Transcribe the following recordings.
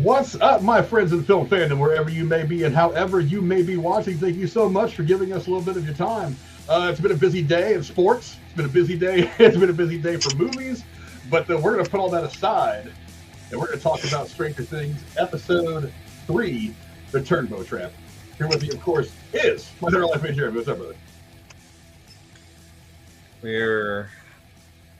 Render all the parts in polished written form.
What's up, my friends in film fandom, wherever you may be and however you may be watching? Thank you so much for giving us a little bit of your time. It's been a busy day in sports. It's been a busy day. It's been a busy day for movies. But we're going to put all that aside, and we're going to talk about Stranger Things, Episode 3, The Turnbow Trap. Here with me, of course, is my third life mate, Jeremy. What's up, brother? We're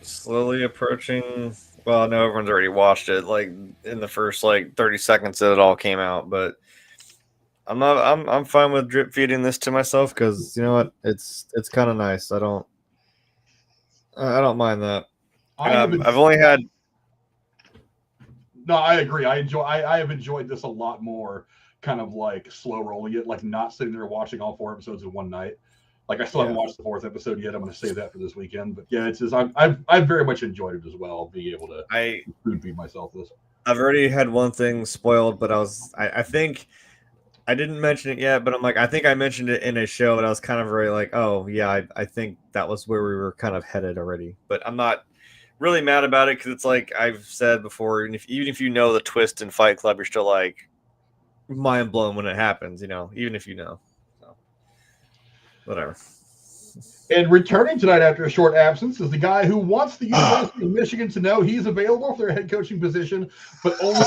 slowly approaching. Well, I know everyone's already watched it, like in the first 30 seconds that it all came out, but I'm fine with drip feeding this to myself because you know what, it's kind of nice. I don't mind that. I've only had. No, I agree. I have enjoyed this a lot more, kind of like slow rolling it, like not sitting there watching all 4 episodes in one night. Like I still haven't watched the 4th episode yet. I'm going to save that for this weekend. But yeah, it's just I've very much enjoyed it as well. Being able to food feed myself this. I've already had one thing spoiled, but I think I didn't mention it yet. But I'm like, I think I mentioned it in a show, but I was kind of very like, oh yeah, I think that was where we were kind of headed already. But I'm not really mad about it because it's like I've said before, even if you know the twist in Fight Club, you're still like mind blown when it happens. You know, even if you know. Whatever. And returning tonight after a short absence is the guy who wants the University of Michigan to know he's available for their head coaching position, but only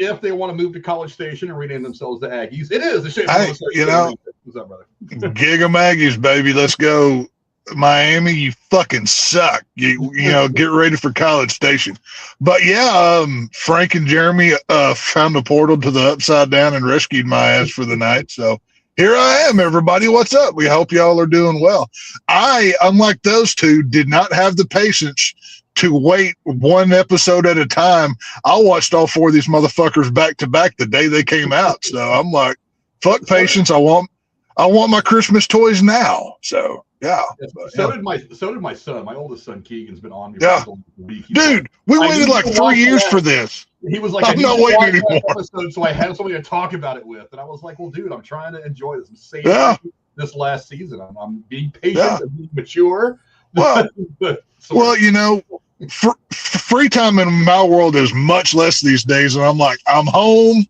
if they want to move to College Station and rename themselves the Aggies. It is the shit. What's up, brother? Giga Aggies, baby. Let's go. Miami, you fucking suck. You know, get ready for College Station. But yeah, Frank and Jeremy found a portal to the Upside Down and rescued my ass for the night. So here I am, everybody. What's up? We hope y'all are doing well. I, unlike those two, did not have the patience to wait one episode at a time. I watched all 4 of these motherfuckers back to back the day they came out. So I'm like, fuck patience. I want my Christmas toys now. So yeah. So did my son. My oldest son Keegan's been on me for a week. Dude, we waited like 3 years for this. He was like, I'm not waiting anymore. Episode, so I had somebody to talk about it with. And I was like, well, dude, I'm trying to enjoy this. I'm saving this last season. I'm being patient and being mature. Well, well, you know, free time in my world is much less these days. And I'm like, I'm home.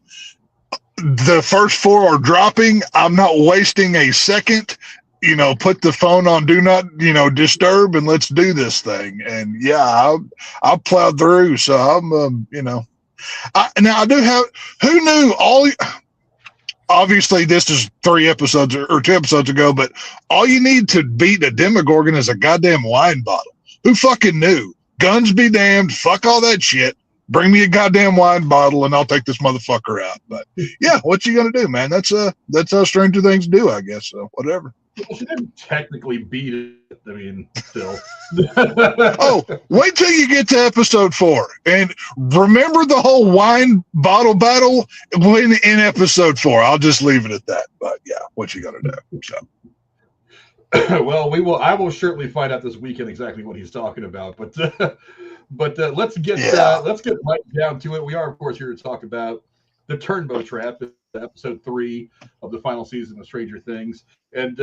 The first 4 are dropping. I'm not wasting a second. You know, put the phone on do not, disturb and let's do this thing. And yeah, I'll plow through. So I'm, now I do have, who knew obviously this is 3 episodes or 2 episodes ago, but all you need to beat a Demogorgon is a goddamn wine bottle. Who fucking knew? Guns be damned. Fuck all that shit. Bring me a goddamn wine bottle and I'll take this motherfucker out. But yeah, what you gonna do, man? That's how Stranger Things do, I guess. So whatever. Well, she didn't technically beat it. I mean, still. Oh, wait till you get to episode 4. And remember the whole wine bottle battle when in episode 4. I'll just leave it at that. But yeah, what you gonna do? So. Well, I will certainly find out this weekend exactly what he's talking about. But let's get right down to it. We are, of course, here to talk about the Turnbow Trap, episode 3 of the final season of Stranger Things. And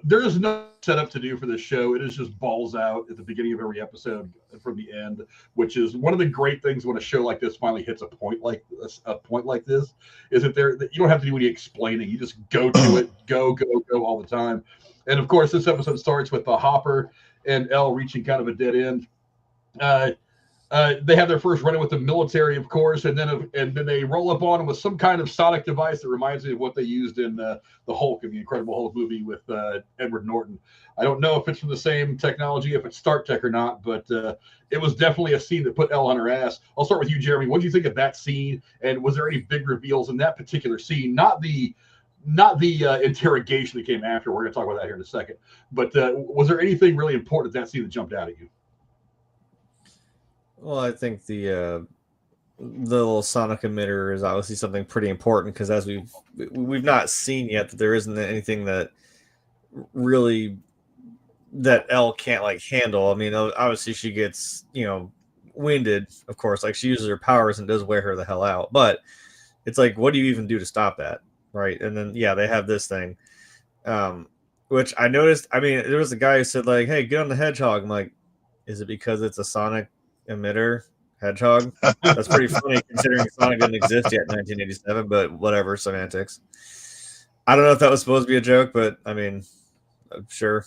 there's no setup to do for this show. It is just balls out at the beginning of every episode from the end, which is one of the great things when a show like this finally hits a point like this, is that you don't have to do any explaining. You just go to it, go all the time. And of course, this episode starts with Hopper and Elle reaching kind of a dead end. They have their first run-in with the military, of course, and then they roll up on them with some kind of sonic device that reminds me of what they used in the Hulk, in the Incredible Hulk movie with Edward Norton. I don't know if it's from the same technology, if it's Stark Tech or not, but it was definitely a scene that put Elle on her ass. I'll start with you, Jeremy. What do you think of that scene? And was there any big reveals in that particular scene? Not the interrogation that came after. We're going to talk about that here in a second. But was there anything really important in that scene that jumped out at you? Well, I think the little sonic emitter is obviously something pretty important because as we've not seen yet that there isn't anything that really that Elle can't handle. I mean, obviously she gets winded, of course, she uses her powers and does wear her the hell out. But it's like, what do you even do to stop that, right? And then they have this thing, which I noticed. I mean, there was a guy who said hey, get on the hedgehog. I'm like, is it because it's a sonic emitter? hedgehog. That's pretty funny considering Sonic didn't exist yet in 1987, but whatever, semantics. I don't know if that was supposed to be a joke, but I mean, sure.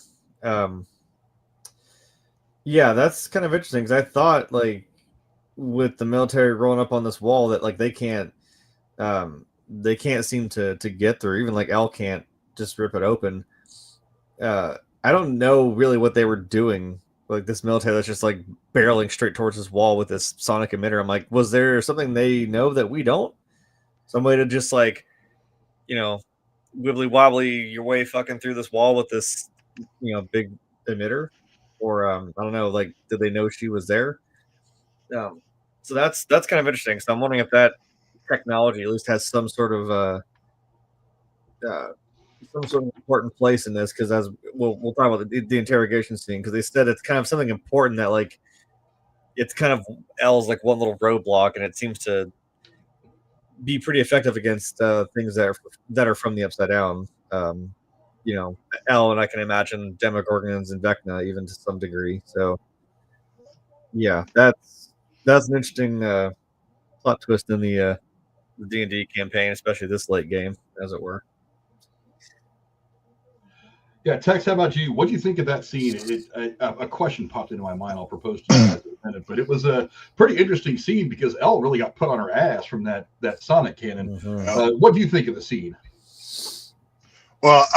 Yeah, that's kind of interesting because I thought like with the military rolling up on this wall that like they can't seem to get through. Even like L can't just rip it open. I don't know really what they were doing. Like this military that's just like barreling straight towards this wall with this sonic emitter. I'm like, was there something they know that we don't? Some way to just like, wibbly wobbly your way fucking through this wall with this, big emitter? Or I don't know, like, did they know she was there? So that's kind of interesting. So I'm wondering if that technology at least has some sort of important place in this, because as we'll talk about the interrogation scene, because they said it's kind of something important that like it's kind of L's like one little roadblock, and it seems to be pretty effective against things that are from the Upside Down. L, and I can imagine Demogorgons and Vecna even to some degree. So yeah, that's an interesting plot twist in the D&D campaign, especially this late game, as it were. Yeah, Tex, how about you? What do you think of that scene? A question popped into my mind. I'll propose to you guys in a minute, but it was a pretty interesting scene because Elle really got put on her ass from that Sonic cannon. Mm-hmm. What do you think of the scene? Well,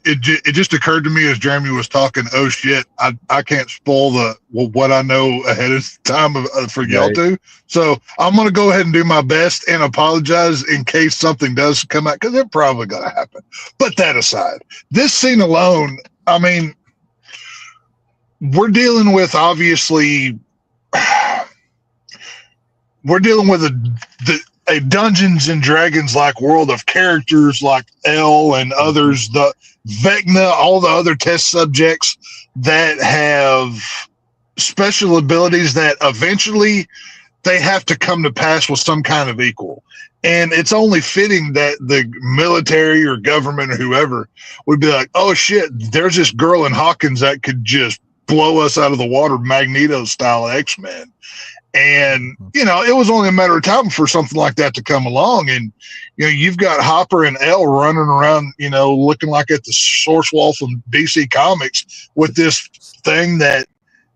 it just occurred to me as Jeremy was talking. Oh shit! I can't spoil what I know ahead of time for y'all to. So I'm gonna go ahead and do my best and apologize in case something does come out, because it's probably gonna happen. But that aside, this scene alone, I mean, we're dealing with obviously, we're dealing with a Dungeons and Dragons like world of characters like L and others, the Vecna, all the other test subjects that have special abilities that eventually they have to come to pass with some kind of equal. And it's only fitting that the military or government or whoever would be like, oh shit, there's this girl in Hawkins that could just blow us out of the water, Magneto style X-Men. And, it was only a matter of time for something like that to come along. And, you've got Hopper and L running around, looking like at the source wall from DC Comics with this thing that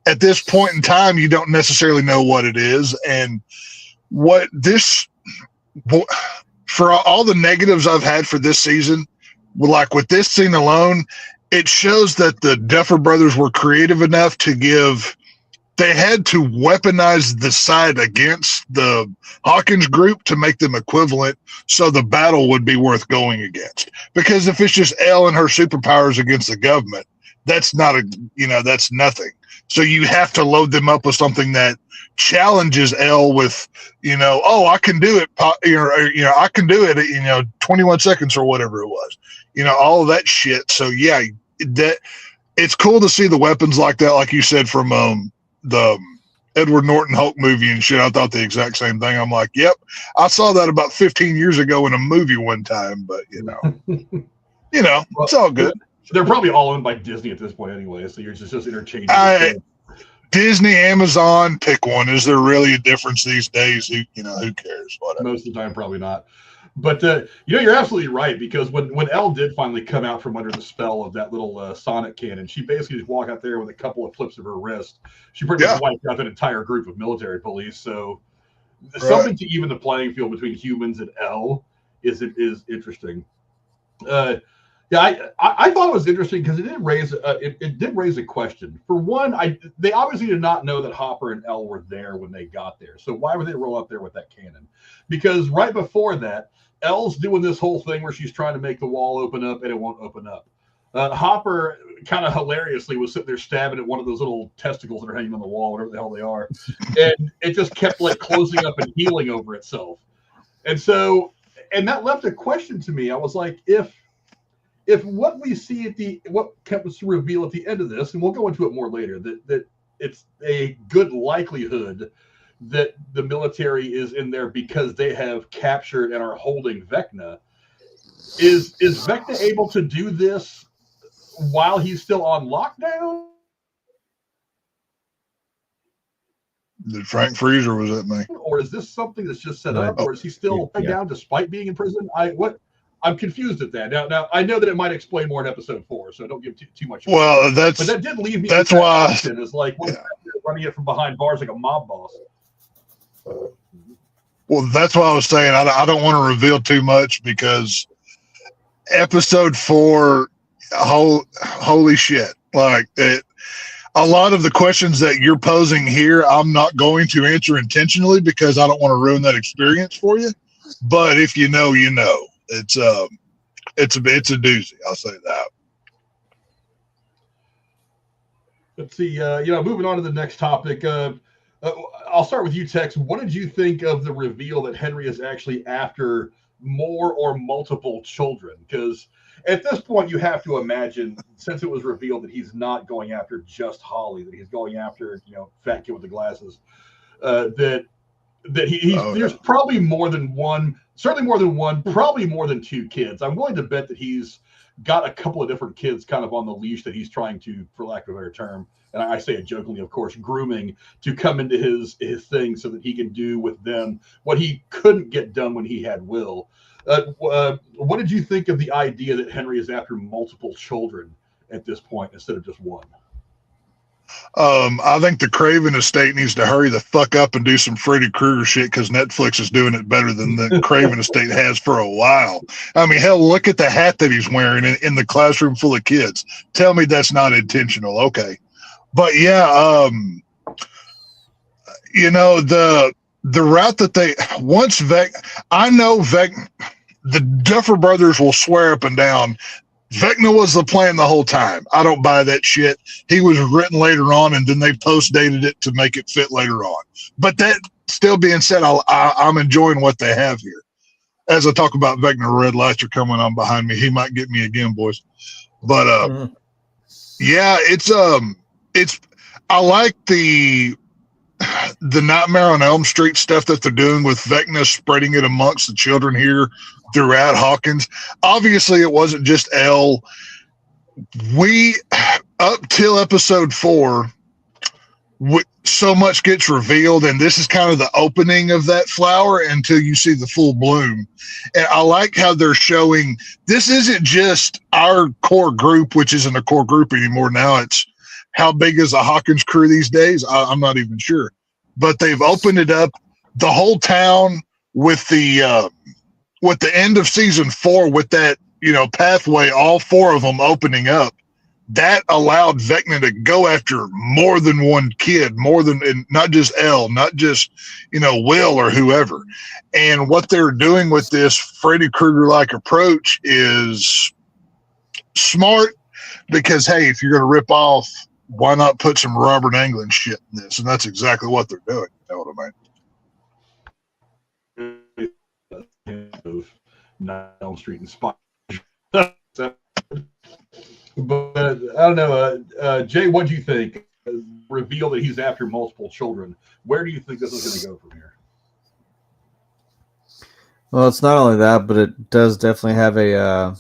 at this point in time, you don't necessarily know what it is. And for all the negatives I've had for this season, like with this scene alone, it shows that the Duffer Brothers were creative enough to they had to weaponize the side against the Hawkins group to make them equivalent, so the battle would be worth going against. Because if it's just Elle and her superpowers against the government, that's that's nothing. So you have to load them up with something that challenges Elle with, I can do it, I can do it at, 21 seconds or whatever it was, all of that shit. So yeah, it's cool to see the weapons like that, like you said, from the Edward Norton Hulk movie and shit. I thought the exact same thing. I'm like, yep, I saw that about 15 years ago in a movie one time, but it's all good. They're probably all owned by Disney at this point anyway, so you're just interchanging. Disney, Amazon, pick one. Is there really a difference these days? Who cares? Whatever. Most of the time, probably not. But you're absolutely right, because when Elle did finally come out from under the spell of that little Sonic cannon, she basically just walked out there with a couple of flips of her wrist. She pretty much wiped out that entire group of military police. So something to even the playing field between humans and Elle is interesting. I thought it was interesting because it did raise a question. For one, they obviously did not know that Hopper and Elle were there when they got there. So why would they roll up there with that cannon? Because right before that, Elle's doing this whole thing where she's trying to make the wall open up and it won't open up. Hopper kind of hilariously was sitting there stabbing at one of those little testicles that are hanging on the wall, whatever the hell they are. And it just kept like closing up and healing over itself. And that left a question to me. I was like, if what we see what comes to reveal at the end of this, and we'll go into it more later, that it's a good likelihood that the military is in there because they have captured and are holding Vecna. Is Vecna able to do this while he's still on lockdown? Frank Freezer was at me. Or is this something that's just set No, up, or is he still down despite being in prison? I'm confused at that. Now I know that it might explain more in episode 4, so don't give too much. Well, but that did leave me. That's why it's like running it from behind bars like a mob boss. Well, that's why I was saying I don't want to reveal too much because episode 4, holy shit! Like a lot of the questions that you're posing here, I'm not going to answer intentionally because I don't want to ruin that experience for you. But if you know, you know. It's a doozy. I'll say that. Let's see. Moving on to the next topic. I'll start with you, Tex. What did you think of the reveal that Henry is actually after more or multiple children? Because at this point, you have to imagine, since it was revealed that he's not going after just Holly, that he's going after, fat kid with the glasses, there's probably more than one, certainly more than one, probably more than 2 kids. I'm willing to bet that he's got a couple of different kids kind of on the leash that he's trying to, for lack of a better term, and I say it jokingly, of course, grooming to come into his thing so that he can do with them what he couldn't get done when he had Will. What did you think of the idea that Henry is after multiple children at this point instead of just one? I think the Craven estate needs to hurry the fuck up and do some Freddy Krueger shit because Netflix is doing it better than the Craven estate has for a while. I mean, hell, look at the hat that he's wearing in the classroom full of kids. Tell me that's not intentional. Okay. But yeah, the route that the Duffer Brothers will swear up and down Vecna was the plan the whole time. I don't buy that shit. He was written later on, and then they post-dated it to make it fit later on. But that still being said, I'm enjoying what they have here. As I talk about Vecna, red lights are coming on behind me. He might get me again, boys. But yeah, it's I like the Nightmare on Elm Street stuff that they're doing with Vecna, spreading it amongst the children here throughout Hawkins. Obviously, it wasn't just Elle. Up till episode 4, so much gets revealed, and this is kind of the opening of that flower until you see the full bloom. And I like how they're showing this isn't just our core group, which isn't a core group anymore. Now it's how big is the Hawkins crew these days? I'm not even sure. But they've opened it up, the whole town with the end of season 4 with that, pathway, all 4 of them opening up. That allowed Vecna to go after more than one kid, and not just Elle, not just, Will or whoever. And what they're doing with this Freddy Krueger-like approach is smart because, hey, if you're going to rip off, why not put some Robert Englund shit in this? And that's exactly what they're doing. You know what I mean? Elm Street and Spot. But I don't know, Jay, what do you think? Reveal that he's after multiple children. Where do you think this is going to go from here? Well, it's not only that, but it does definitely have a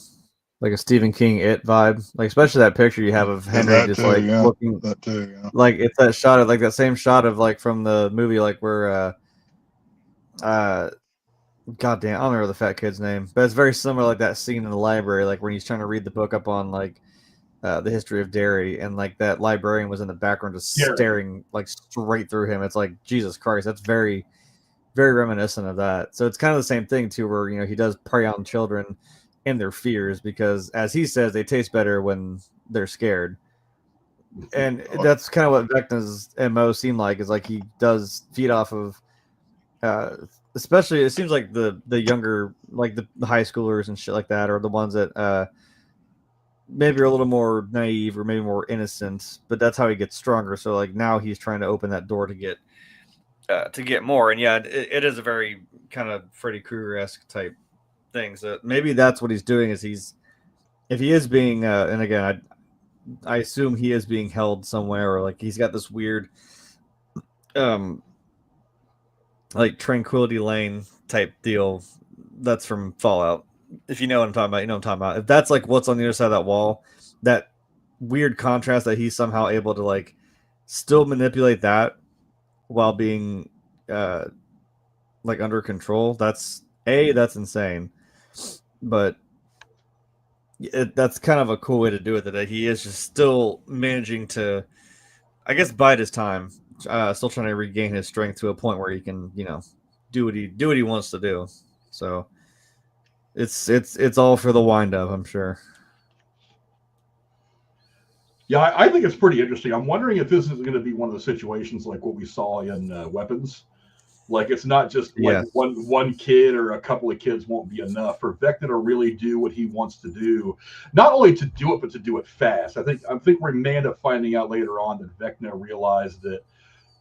Stephen King It vibe, like especially that picture you have of Henry looking. That too, yeah. Like it's that shot of that same shot of from the movie where goddamn, I don't remember the fat kid's name, but it's very similar, that scene in the library, when he's trying to read the book up on the history of Derry, and that librarian was in the background just staring straight through him. It's Jesus Christ, that's very, very reminiscent of that. So it's kind of the same thing too, where he does prey on children and their fears because, as he says, they taste better when they're scared. And that's kind of what Vecna's MO seemed like, is he does feed off of especially, it seems like the younger, the high schoolers and shit like that, are the ones that maybe are a little more naive or maybe more innocent, but that's how he gets stronger. So now he's trying to open that door to get more. And yeah, it is a very kind of Freddy Krueger-esque type thing. So maybe that's what he's doing, is if he is being and again, I assume he is being held somewhere, or he's got this weird Tranquility Lane type deal that's from Fallout. If you know what I'm talking about, you know what I'm talking about. If that's what's on the other side of that wall, that weird contrast that he's somehow able to still manipulate that while being like under control. That's insane, but that's kind of a cool way to do it. That he is just still managing to, I guess, bide his time, still trying to regain his strength to a point where he can, do what he wants to do. So it's all for the wind up, I'm sure. Yeah, I think it's pretty interesting. I'm wondering if this is going to be one of the situations like what we saw in Weapons. Like, it's not just like one kid or a couple of kids won't be enough for Vecna to really do what he wants to do. Not only to do it, but to do it fast. I think we may end up finding out later on that Vecna realized that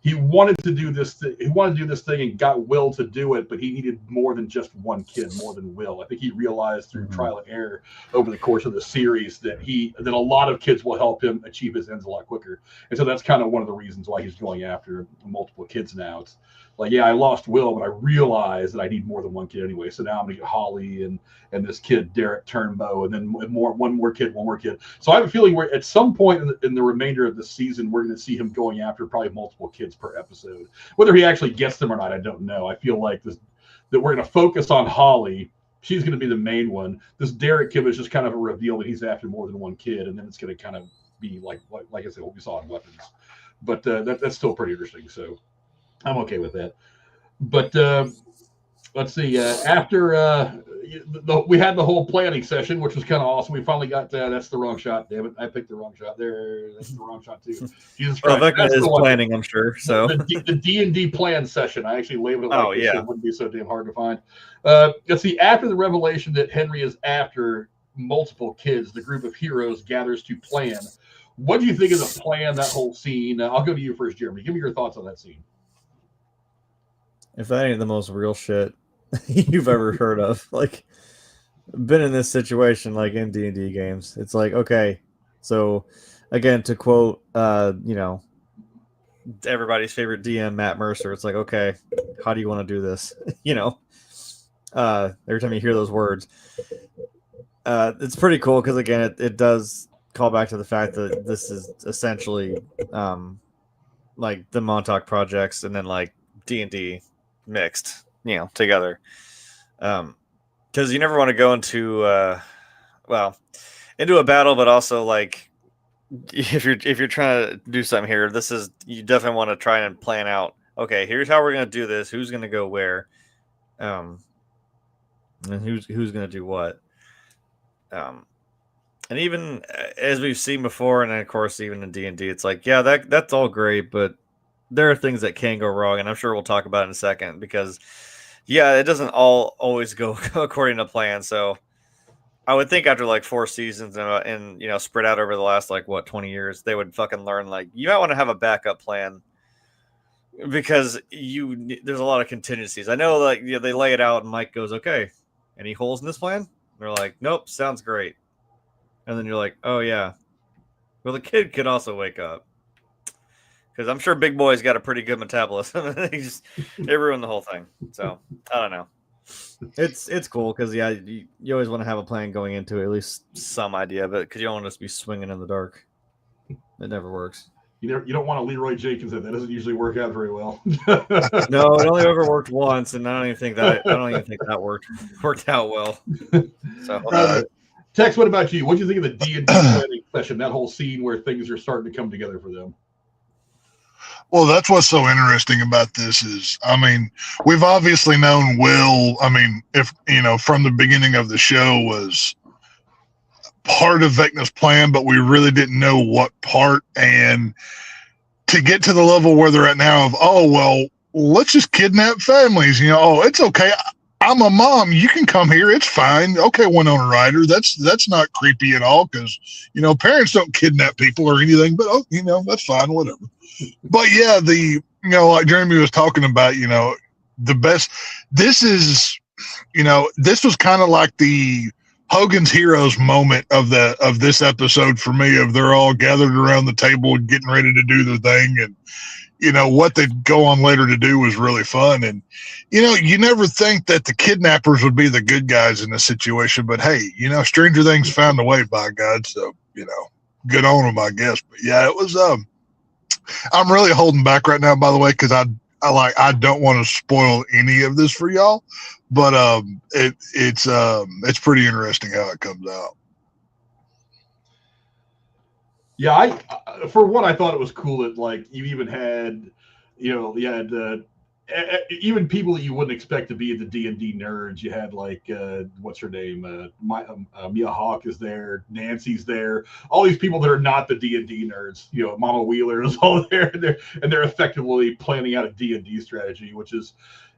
he wanted to do this thing. He wanted to do this thing and got Will to do it, but he needed more than just one kid, more than Will. I think he realized through trial and error over the course of the series that a lot of kids will help him achieve his ends a lot quicker. And so that's kind of one of the reasons why he's going after multiple kids now. It's like, yeah, I lost Will, but I realized that I need more than one kid anyway. So now I'm going to get Holly and this kid, Derek Turnbow, and then one more kid. So I have a feeling we're at some point in the remainder of the season, we're going to see him going after probably multiple kids per episode. Whether he actually gets them or not, I don't know. I feel like that we're going to focus on Holly. She's going to be the main one. This Derek kid is just kind of a reveal that he's after more than one kid, and then it's going to kind of be like I said, what we saw in Weapons. But that's still pretty interesting. So I'm okay with that. But let's see. After we had the whole planning session, which was kind of awesome. We finally got that's the wrong shot. Damn it! I picked the wrong shot there. That's the wrong shot too. Jesus Christ! Well, that is planning, I'm sure. So the D&D plan session. I actually labeled it like this. It wouldn't be so damn hard to find. Let's see. After the revelation that Henry is after multiple kids, the group of heroes gathers to plan. What do you think of the plan? That whole scene. I'll go to you first, Jeremy. Give me your thoughts on that scene. If that ain't the most real shit you've ever heard of, like, been in this situation, like in D&D games, it's like, okay, so again, to quote, everybody's favorite DM, Matt Mercer, it's like, okay, how do you want to do this? Every time you hear those words, it's pretty cool because again, it does call back to the fact that this is essentially like the Montauk projects and then like D&D mixed, together. Because you never want to go into a battle, but also like if you're trying to do something here, you definitely want to try and plan out. Okay, here's how we're gonna do this. Who's gonna go where, and who's gonna do what. And even as we've seen before, and of course even in D&D, it's like, yeah, that's all great, but there are things that can go wrong, and I'm sure we'll talk about it in a second because, yeah, it doesn't always go according to plan. So I would think after like 4 seasons and spread out over the last 20 years, they would fucking learn like you might want to have a backup plan because there's a lot of contingencies. I know they lay it out and Mike goes, okay, any holes in this plan? And they're like, nope, sounds great. And then you're like, oh yeah, well the kid could also wake up. Because I'm sure Big Boy's got a pretty good metabolism. It ruined the whole thing. So I don't know. It's cool because you always want to have a plan going into it, at least some idea of it, because you don't want to just be swinging in the dark. It never works. You don't want to Leroy Jenkins. That doesn't usually work out very well. No, it only ever worked once, and I don't even think that worked out well. So. Tex, what about you? What do you think of the D&D planning session? That whole scene where things are starting to come together for them. Well, that's what's so interesting about this is, we've obviously known Will, if, from the beginning of the show was part of Vecna's plan, but we really didn't know what part. And to get to the level where they're at now of, oh, well, let's just kidnap families, it's okay. I'm a mom. You can come here. It's fine. Okay, Winona Ryder. That's not creepy at all because, parents don't kidnap people or anything, but, that's fine, whatever. But yeah, like Jeremy was talking about, the best, this was kind of like the Hogan's Heroes moment of this episode for me, of they're all gathered around the table and getting ready to do their thing. And, what they'd go on later to do was really fun. And, you never think that the kidnappers would be the good guys in this situation, but hey, Stranger Things found a way, by God. So, good on them, I guess. But yeah, it was, I'm really holding back right now, by the way, because I don't want to spoil any of this for y'all, but it's pretty interesting how it comes out. Yeah, I for one, I thought it was cool that like you even had, you had even people that you wouldn't expect to be the D&D nerds. You had like what's her name, Mia Hawke is there, Nancy's there, all these people that are not the D&D nerds. Mama Wheeler is all there, and they're effectively planning out a D&D strategy, which is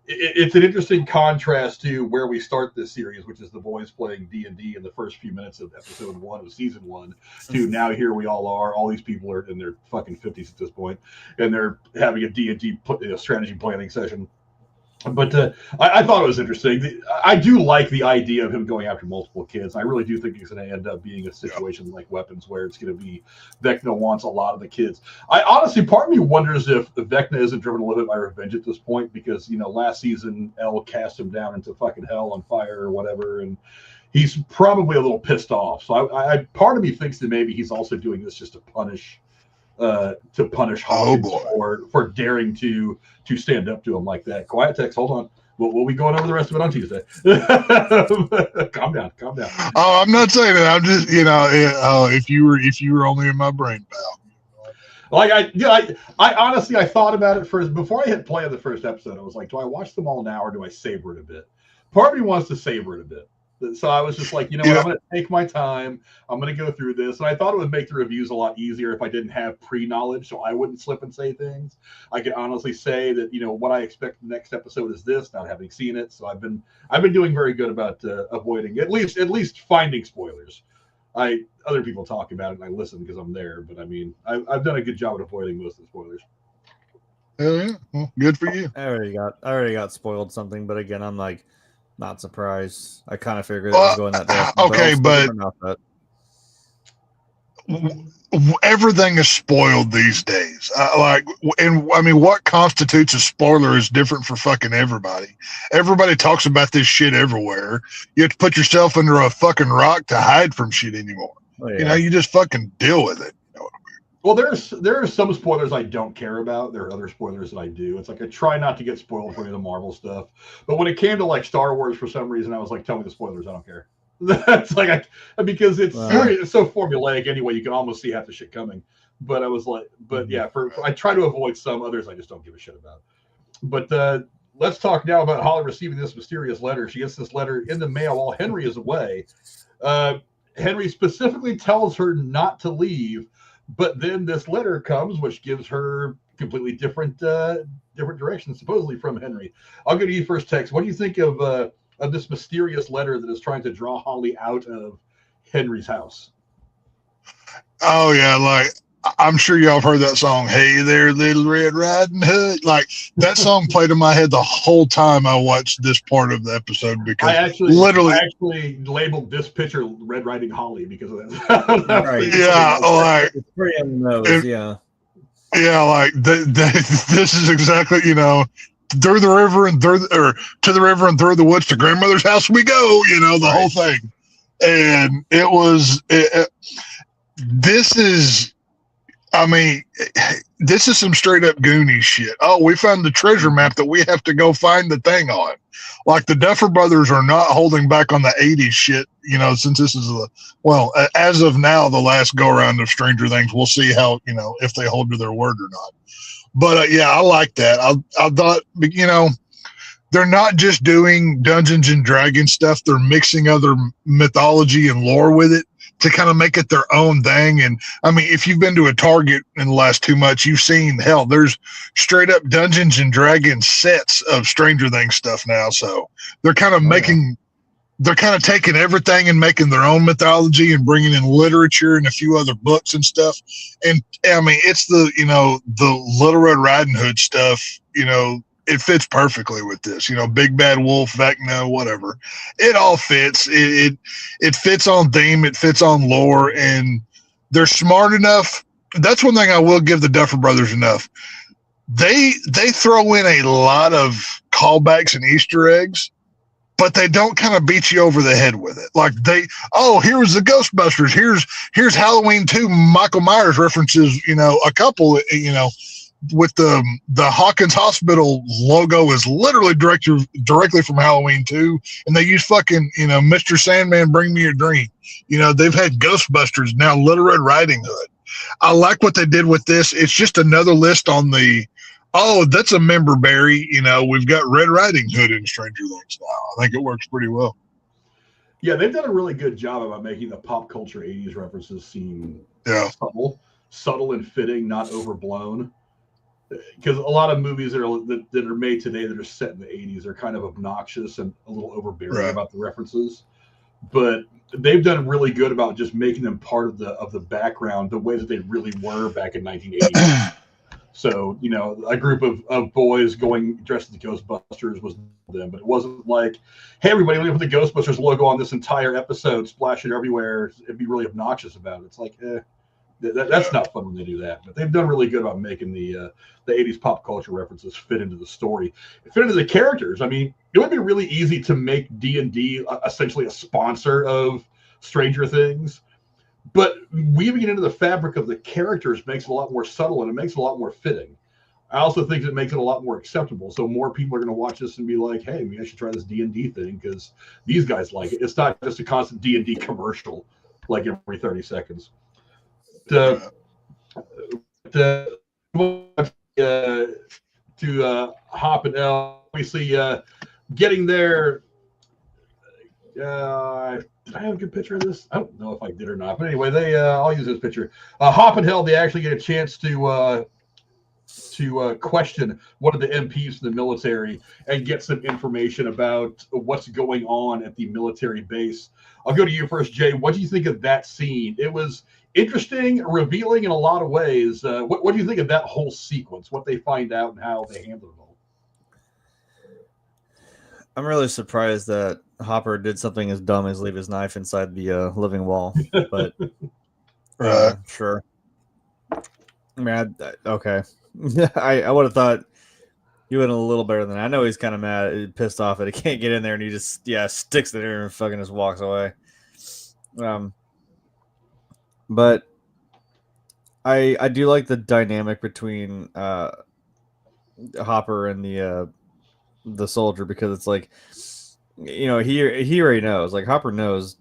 it's an interesting contrast to where we start this series, which is the boys playing D&D in the first few minutes of episode 1 of season 1, to now here we all are. All these people are in their fucking 50s at this point, and they're having a D&D strategy planning session. But I thought it was interesting. I do like the idea of him going after multiple kids. I really do think it's going to end up being a situation like Weapons, where it's going to be Vecna wants a lot of the kids. I honestly, part of me wonders if Vecna isn't driven a little bit by revenge at this point, because last season Elle cast him down into fucking hell on fire or whatever, and he's probably a little pissed off. So I part of me thinks that maybe he's also doing this just to punish Hawkins for daring to stand up to him like that. Quiet text, hold on. We'll be going over the rest of it on Tuesday. Calm down. Oh, I'm not saying that. I'm just, if you were only in my brain, pal. Like I honestly, I thought about it first before I hit play on the first episode. I was like, do I watch them all now or do I savor it a bit? Part of me wants to savor it a bit. So I was just like, what, I'm going to take my time. I'm going to go through this. And I thought it would make the reviews a lot easier if I didn't have pre-knowledge, so I wouldn't slip and say things. I could honestly say that, what I expect the next episode is this, not having seen it. So I've been doing very good about avoiding, at least finding spoilers. Other people talk about it and I listen because I'm there. But I mean, I've done a good job at avoiding most of the spoilers. Hell yeah. Well, good for you. I already got spoiled something, but again, I'm like, not surprised. I kind of figured it was going that direction. Okay, but everything is spoiled these days. What constitutes a spoiler is different for fucking everybody. Everybody talks about this shit everywhere. You have to put yourself under a fucking rock to hide from shit anymore. Oh, yeah. You just fucking deal with it. Well, there are some spoilers I don't care about. There are other spoilers that I do. It's like I try not to get spoiled for any of the Marvel stuff. But when it came to like Star Wars, for some reason, I was like, tell me the spoilers. I don't care. That's like because it's so formulaic anyway. You can almost see half the shit coming. But I was like, I try to avoid some others. I just don't give a shit about. But let's talk now about Holly receiving this mysterious letter. She gets this letter in the mail while Henry is away. Henry specifically tells her not to leave. But then this letter comes, which gives her completely different directions, supposedly from Henry. I'll go to you first, Tex. What do you think of this mysterious letter that is trying to draw Holly out of Henry's house? Oh yeah, like I'm sure y'all have heard that song, "Hey There, Little Red Riding Hood." Like that song played in my head the whole time I watched this part of the episode because I actually labeled this picture "Red Riding Holly" because of that. Right. Yeah, like it's pretty on the nose. Yeah. Yeah, like this is exactly through the river and to the river and through the woods to grandmother's house we go. The whole thing, and it was. This is some straight up Goonies shit. Oh, we found the treasure map that we have to go find the thing on. Like the Duffer Brothers are not holding back on the 80s shit, since this is as of now, the last go around of Stranger Things. We'll see how, if they hold to their word or not. But I like that. I thought, they're not just doing Dungeons and Dragons stuff. They're mixing other mythology and lore with it to kind of make it their own thing. And if you've been to a Target in the last 2 months, you've seen there's straight up Dungeons and Dragons sets of Stranger Things stuff now. So they're kind of they're kind of taking everything and making their own mythology and bringing in literature and a few other books and stuff. And it's the Little Red Riding Hood stuff, it fits perfectly with this, Big Bad Wolf, Vecna, whatever. It all fits. It fits on theme. It fits on lore, and they're smart enough. That's one thing I will give the Duffer Brothers enough. They throw in a lot of callbacks and Easter eggs but they don't kind of beat you over the head with it. Like here's the Ghostbusters. Here's Halloween 2. Michael Myers references, a couple, with the Hawkins Hospital logo is literally directly from Halloween 2. And they use fucking, Mr. Sandman, Bring Me Your Dream. They've had Ghostbusters, now Little Red Riding Hood. I like what they did with this. It's just another list on the, that's a member, Barry. We've got Red Riding Hood in Stranger Things now. I think it works pretty well. Yeah, they've done a really good job about making the pop culture 80s references seem subtle and fitting, not overblown. Because a lot of movies that are made today that are set in the 80s are kind of obnoxious and a little overbearing about the references. But they've done really good about just making them part of the background the way that they really were back in 1980. So, a group of boys going dressed as the Ghostbusters was them, but it wasn't like, hey, everybody, we're going to put the Ghostbusters logo on this entire episode, splash it everywhere. It'd be really obnoxious about it. It's like, that's not fun when they do that. But they've done really good about making the 80s pop culture references fit into the story, fit into the characters. I mean, it would be really easy to make D&D essentially a sponsor of Stranger Things. But weaving it into the fabric of the characters makes it a lot more subtle, and it makes it a lot more fitting. I also think it makes it a lot more acceptable. So more people are going to watch this and be like, hey, maybe I should try this D&D thing because these guys like it. It's not just a constant D&D commercial like every 30 seconds. To Hop and L, obviously getting there. Did I have a good picture of this? I don't know if I did or not. But anyway, I'll use this picture. Hop and Hell, they actually get a chance to question one of the MPs in the military and get some information about what's going on at the military base. I'll go to you first, Jay. What do you think of that scene? It was interesting, revealing in a lot of ways. What do you think of that whole sequence, what they find out and how they handle it all? I'm really surprised that Hopper did something as dumb as leave his knife inside the living wall, but sure. I mean, okay. I would have thought he would have a little better than that. I know he's kind of mad, pissed off that he can't get in there, and he just sticks it there and fucking just walks away. But I do like the dynamic between Hopper and the soldier, because it's like, he already knows. Like, Hopper knows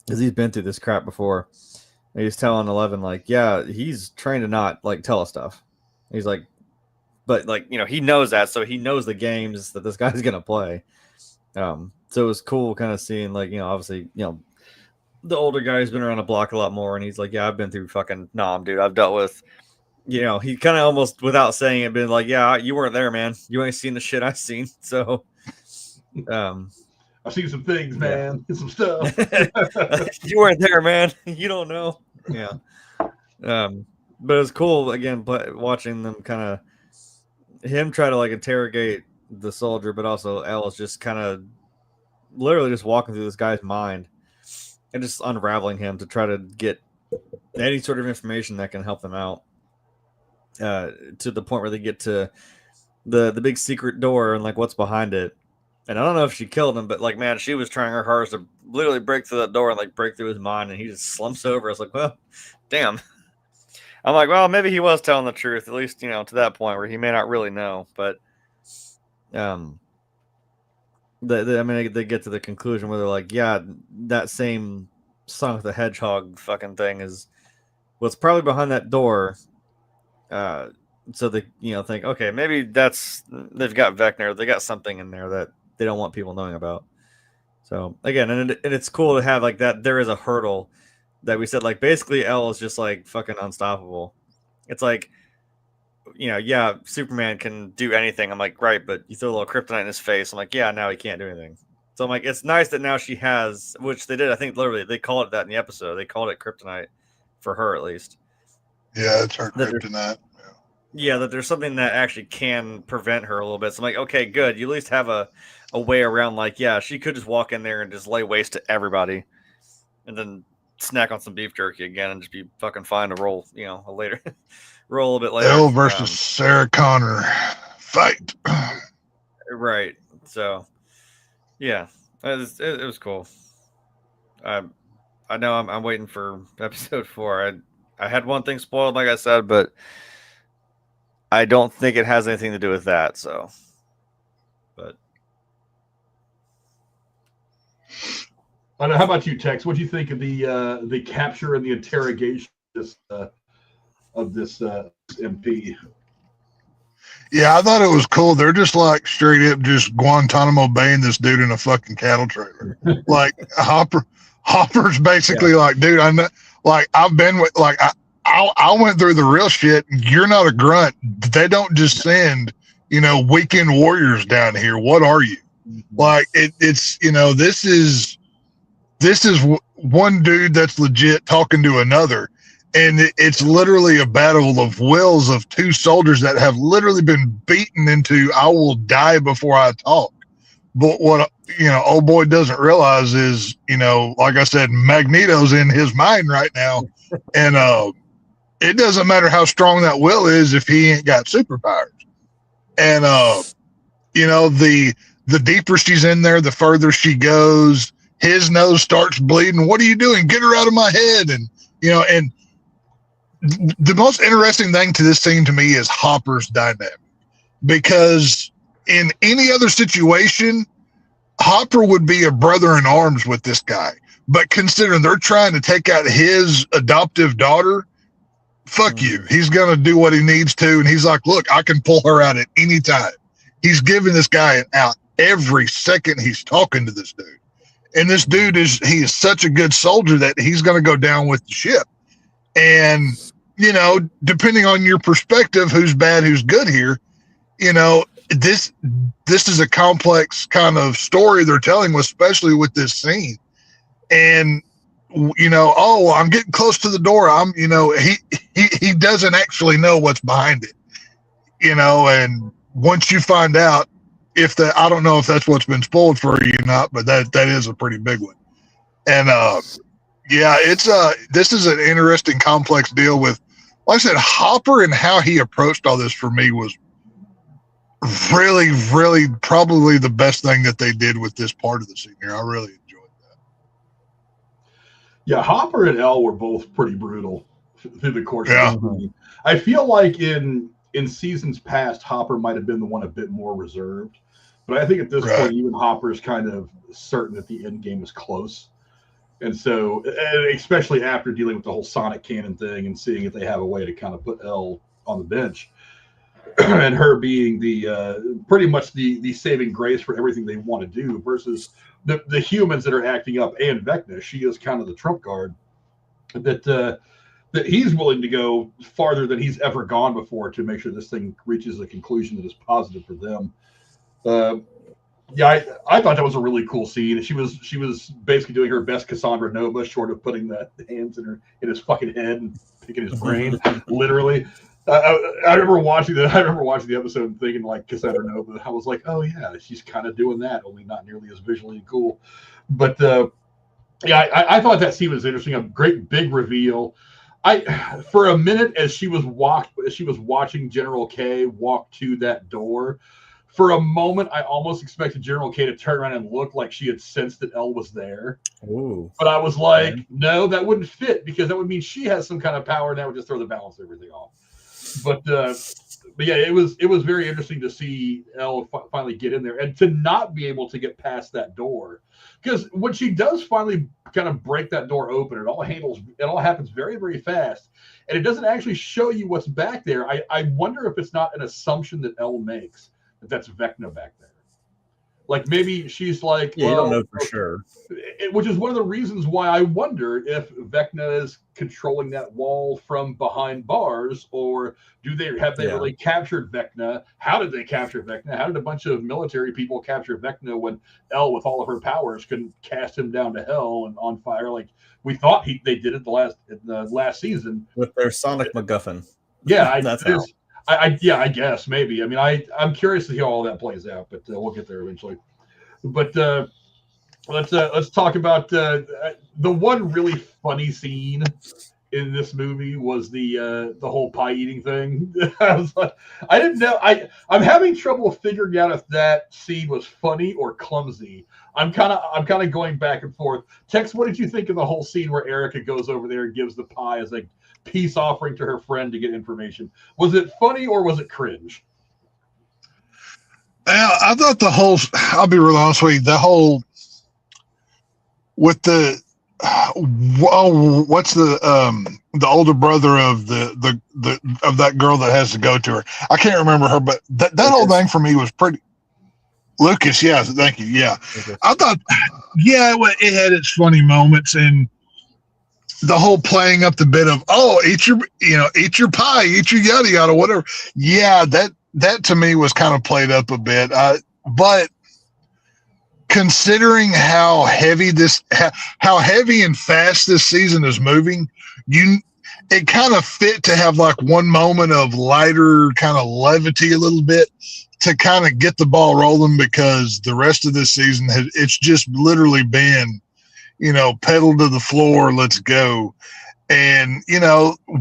because he's been through this crap before. And he's telling 11, like, he's trained to not like tell us stuff. He's like, but like, he knows that, so he knows the games that this guy's gonna play. So it was cool kind of seeing, like, obviously, the older guy's been around the block a lot more, and he's like, I've been through fucking dude. I've dealt with, he kind of almost without saying it, been like, you weren't there, man. You ain't seen the shit I've seen. So, I've seen some things, man. Some stuff. You weren't there, man. You don't know. Yeah. But it's cool again, watching them kind of him try to like interrogate the soldier, but also Ellis just kind of literally just walking through this guy's mind and just unraveling him to try to get any sort of information that can help them out. To the point where they get to the big secret door and like what's behind it. And I don't know if she killed him, but like, man, she was trying her hardest to literally break through that door and like break through his mind, and he just slumps over. I was like, well, damn. I'm like, well, maybe he was telling the truth, at least, to that point where he may not really know. But they get to the conclusion where they're like, that same Sonic the Hedgehog fucking thing is what's probably behind that door. So they, think, okay, maybe they've got Vecna, they got something in there that they don't want people knowing about. So again, and it's cool to have like that. There is a hurdle that we said, like, basically L is just like fucking unstoppable. It's like, Superman can do anything. I'm like, right, but you throw a little kryptonite in his face. I'm like, now he can't do anything. So I'm like, it's nice that now she has, which they did. I think literally they called it that in the episode. They called it kryptonite for her, at least. Yeah, it's her kryptonite. Yeah, that there's something that actually can prevent her a little bit. So I'm like, okay, good. You at least have a way around, like, she could just walk in there and just lay waste to everybody and then snack on some beef jerky again and just be fucking fine to roll, roll a bit later. Elle versus Sarah Connor fight. Right. So, Yeah, it was cool. I know I'm waiting for episode 4. I had one thing spoiled, like I said, but I don't think it has anything to do with that. So, but I don't know, how about you, Tex? What do you think of the capture and the interrogation of this MP? Yeah, I thought it was cool. They're just like straight up just Guantanamo Baying this dude in a fucking cattle trailer. Like Hopper's basically like, dude, I know, like I've been with, like I went through the real shit. You're not a grunt. They don't just send, weekend warriors down here. What are you? Like it's this is one dude that's legit talking to another. And it's literally a battle of wills of two soldiers that have literally been beaten into, I will die before I talk. But what, old boy doesn't realize is, like I said, Magneto's in his mind right now. And it doesn't matter how strong that will is if he ain't got superpowers. And, the deeper she's in there, the further she goes. His nose starts bleeding. What are you doing? Get her out of my head. And, and the most interesting thing to this scene to me is Hopper's dynamic, because in any other situation, Hopper would be a brother in arms with this guy. But considering they're trying to take out his adoptive daughter, fuck you. He's going to do what he needs to. And he's like, look, I can pull her out at any time. He's giving this guy an out every second he's talking to this dude. And this dude he is such a good soldier that he's going to go down with the ship. And, depending on your perspective, who's bad, who's good here, this is a complex kind of story they're telling, especially with this scene. And, I'm getting close to the door. He doesn't actually know what's behind it, and once you find out I don't know if that's what's been spoiled for you or not, but that is a pretty big one. And, yeah, this is an interesting, complex deal with, like I said, Hopper, and how he approached all this for me was really, really probably the best thing that they did with this part of the scene here. I really enjoyed that. Yeah, Hopper and Elle were both pretty brutal through the course of the movie. I feel like in seasons past, Hopper might have been the one a bit more reserved. But I think at this point, even Hopper is kind of certain that the end game is close. And so, especially after dealing with the whole Sonic Cannon thing and seeing if they have a way to kind of put Elle on the bench, and her being the pretty much the saving grace for everything they want to do versus the humans that are acting up, and Vecna. She is kind of the trump card that he's willing to go farther than he's ever gone before to make sure this thing reaches a conclusion that is positive for them. Yeah, I thought that was a really cool scene. She was basically doing her best Cassandra Nova, short of putting the hands in his fucking head and picking his brain, literally. I remember watching the episode and thinking like Cassandra Nova. I was like, oh yeah, she's kind of doing that, only not nearly as visually cool. But yeah, I thought that scene was interesting. A great big reveal. For a minute as she was watching General K walk to that door. For a moment, I almost expected General K to turn around and look like she had sensed that Elle was there. Ooh. But I was like, no, that wouldn't fit, because that would mean she has some kind of power, and that would just throw the balance of everything off. But yeah, it was very interesting to see Elle finally get in there and to not be able to get past that door. Because when she does finally kind of break that door open, it all happens very, very fast. And it doesn't actually show you what's back there. I wonder if it's not an assumption that Elle makes, that's Vecna back there. Like maybe she's like, you don't know for sure. Which is one of the reasons why I wonder if Vecna is controlling that wall from behind bars, or have they really captured Vecna? How did they capture Vecna? How did a bunch of military people capture Vecna when Elle, with all of her powers, can cast him down to hell and on fire? Like we thought they did it the last season with their Sonic MacGuffin. Yeah, that's how. I guess maybe. I mean, I'm curious to see how all that plays out, but we'll get there eventually. But let's talk about the one really funny scene in this movie was the whole pie eating thing. I was like, I didn't know. I'm having trouble figuring out if that scene was funny or clumsy. I'm kind of going back and forth. Tex, what did you think of the whole scene where Erica goes over there and gives the pie as a peace offering to her friend to get information? Was it funny or was it cringe? I thought the whole, I'll be real honest with you, the whole, with the, what's the older brother of the of that girl that has to go to her? I can't remember her, but that whole thing for me was pretty. Lucas, yeah, thank you. Yeah, okay. I thought, yeah, it had its funny moments, and the whole playing up the bit of, oh, eat your pie, eat your yada yada, whatever. Yeah, that to me was kind of played up a bit, but considering how heavy and fast this season is moving, it kind of fit to have like one moment of lighter kind of levity a little bit to kind of get the ball rolling, because the rest of this season it's just literally been, pedal to the floor, let's go. And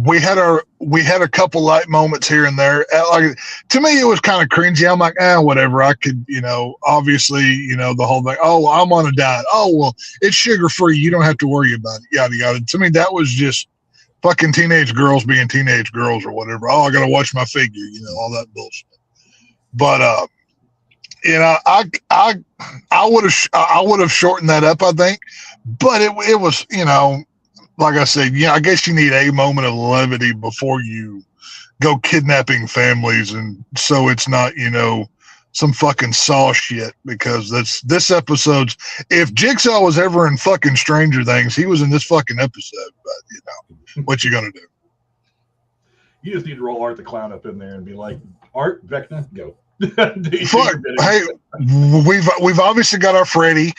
we had a couple light moments here and there. Like, to me, it was kind of cringy. I'm like, whatever. I could, obviously, the whole thing. Oh, I'm on a diet. Oh, well, it's sugar free. You don't have to worry about it. Yada yada. To me, that was just fucking teenage girls being teenage girls or whatever. Oh, I gotta watch my figure. All that bullshit. But I would have shortened that up, I think. But it was, like I said, I guess you need a moment of levity before you go kidnapping families, and so it's not, some fucking Saw shit, because this episode's, if Jigsaw was ever in fucking Stranger Things, he was in this fucking episode. But what you gonna do? You just need to roll Art the Clown up in there and be like, Art, Vecna, go. Fuck. Hey, we've obviously got our Freddy.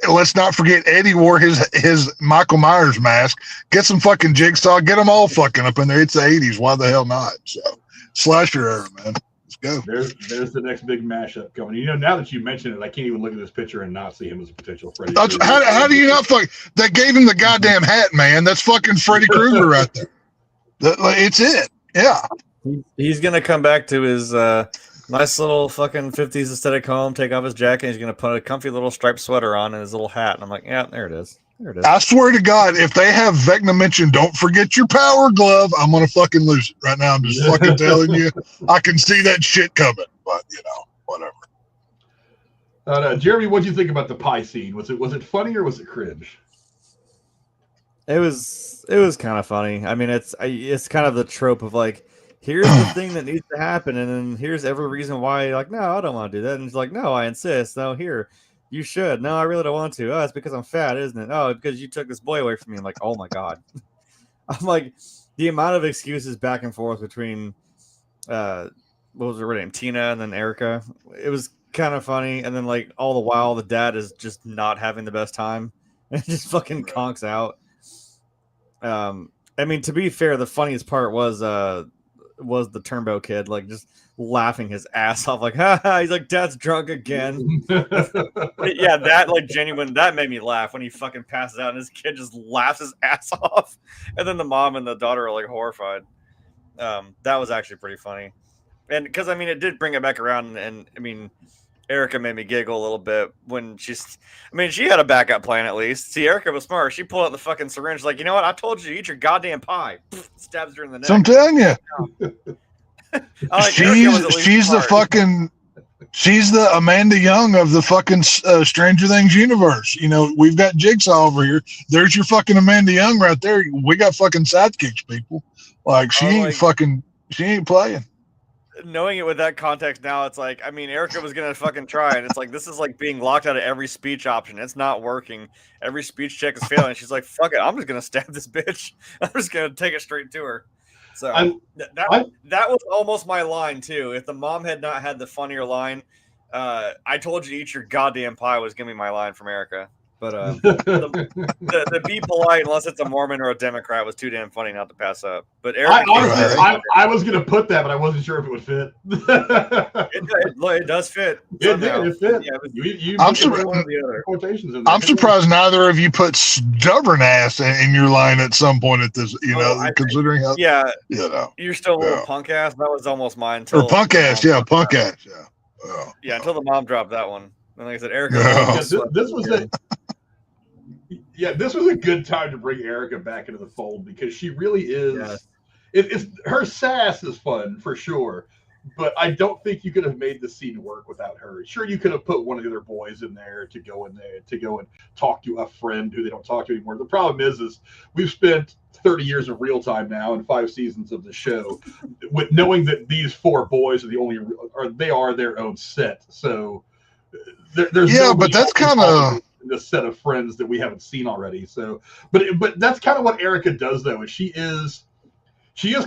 Let's not forget Eddie wore his Michael Myers mask. Get some fucking Jigsaw. Get them all fucking up in there. It's the 80s. Why the hell not? So, slasher era, man. Let's go. There's the next big mashup coming. Now that you mention it, I can't even look at this picture and not see him as a potential Freddy. How do you not fuck? They gave him the goddamn hat, man. That's fucking Freddy Krueger right there. It's it. Yeah. He's going to come back to his nice little fucking 50s aesthetic home, take off his jacket, and he's going to put a comfy little striped sweater on and his little hat. And I'm like, yeah, there it is. There it is. I swear to God, if they have Vecna mention, don't forget your power glove, I'm going to fucking lose it right now. I'm just fucking telling you. I can see that shit coming, but, whatever. Jeremy, what do you think about the pie scene? Was it funny or was it cringe? It was kind of funny. I mean, it's kind of the trope of like, here's the thing that needs to happen, and then here's every reason why you're like, no, I don't want to do that. And it's like, no, I insist. No, here, you should. No, I really don't want to. Oh, it's because I'm fat, isn't it? Oh, because you took this boy away from me. I'm like, oh my God. I'm like, the amount of excuses back and forth between what was her name? Tina and then Erica. It was kind of funny. And then like all the while the dad is just not having the best time and just fucking conks out. I mean, to be fair, the funniest part was the Turnbow kid, like just laughing his ass off, like, ha, he's like, Dad's drunk again. Yeah, that like genuine, that made me laugh when he fucking passes out and his kid just laughs his ass off. And then the mom and the daughter are like horrified. That was actually pretty funny. And because I mean, it did bring it back around. And I mean, Erica made me giggle a little bit when she had a backup plan at least. See, Erica was smart. She pulled out the fucking syringe, like, you know what? I told you to eat your goddamn pie. Stabs her in the neck. So I'm telling you. Like, she's the Amanda Young of the fucking Stranger Things universe. We've got Jigsaw over here. There's your fucking Amanda Young right there. We got fucking sidekicks, people. Like, she ain't playing. Knowing it with that context now, it's like, I mean, Erica was gonna fucking try, and it's like, this is like being locked out of every speech option. It's not working. Every speech check is failing. She's like, fuck it, I'm just gonna stab this bitch. I'm just gonna take it straight to her. So that was almost my line too. If the mom had not had the funnier line, I told you to eat your goddamn pie was gonna be my line from Erica. But the be polite unless it's a Mormon or a Democrat was too damn funny not to pass up. But Eric, I was going to put that, but I wasn't sure if it would fit. It does fit. It fit. Yeah, I'm surprised neither of you put stubborn ass in your line at some point at this. Considering how. Yeah. You're still a little punk ass. That was almost mine. Or punk ass. Yeah, punk ass. Yeah. Yeah, until the mom dropped that one. And like I said, Erica. This was it. Yeah, this was a good time to bring Erica back into the fold because she really is. It's her sass is fun for sure, but I don't think you could have made the scene work without her. Sure, you could have put one of the other boys in there to go and talk to a friend who they don't talk to anymore. The problem is we've spent 30 years of real time now and 5 seasons of the show with knowing that these 4 boys are their own set. So there's but that's kind of the set of friends that we haven't seen already. So, but that's kind of what Erica does though. Is she is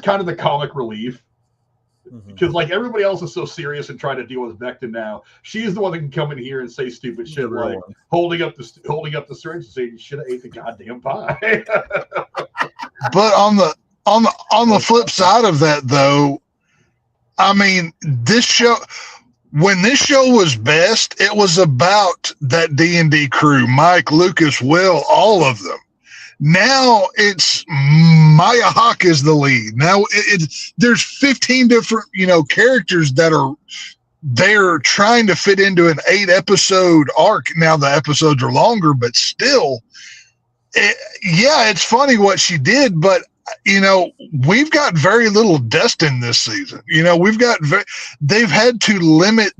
kind of the comic relief because like everybody else is so serious and trying to deal with Vecna now. She's the one that can come in here and say stupid shit like holding up the syringe and saying you should have ate the goddamn pie. But on the flip side of that though, I mean, when this show was best, it was about that D&D crew, Mike, Lucas, Will, all of them. Now it's Maya Hawke is the lead. Now there's 15 different, characters that they're trying to fit into an 8-episode arc. Now the episodes are longer, but still, it's funny what she did, but we've got very little Destin this season. They've had to limit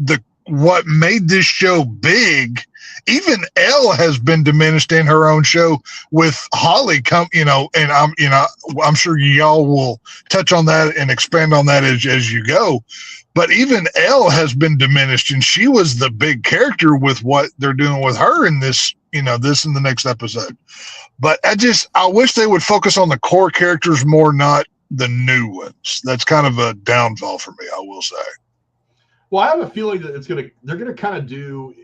what made this show big. Even Elle has been diminished in her own show with Holly and I'm sure y'all will touch on that and expand on that as you go. But even Elle has been diminished, and she was the big character with what they're doing with her in this, this in the next episode. But I wish they would focus on the core characters more, not the new ones. That's kind of a downfall for me, I will say. Well, I have a feeling that they're gonna kind of do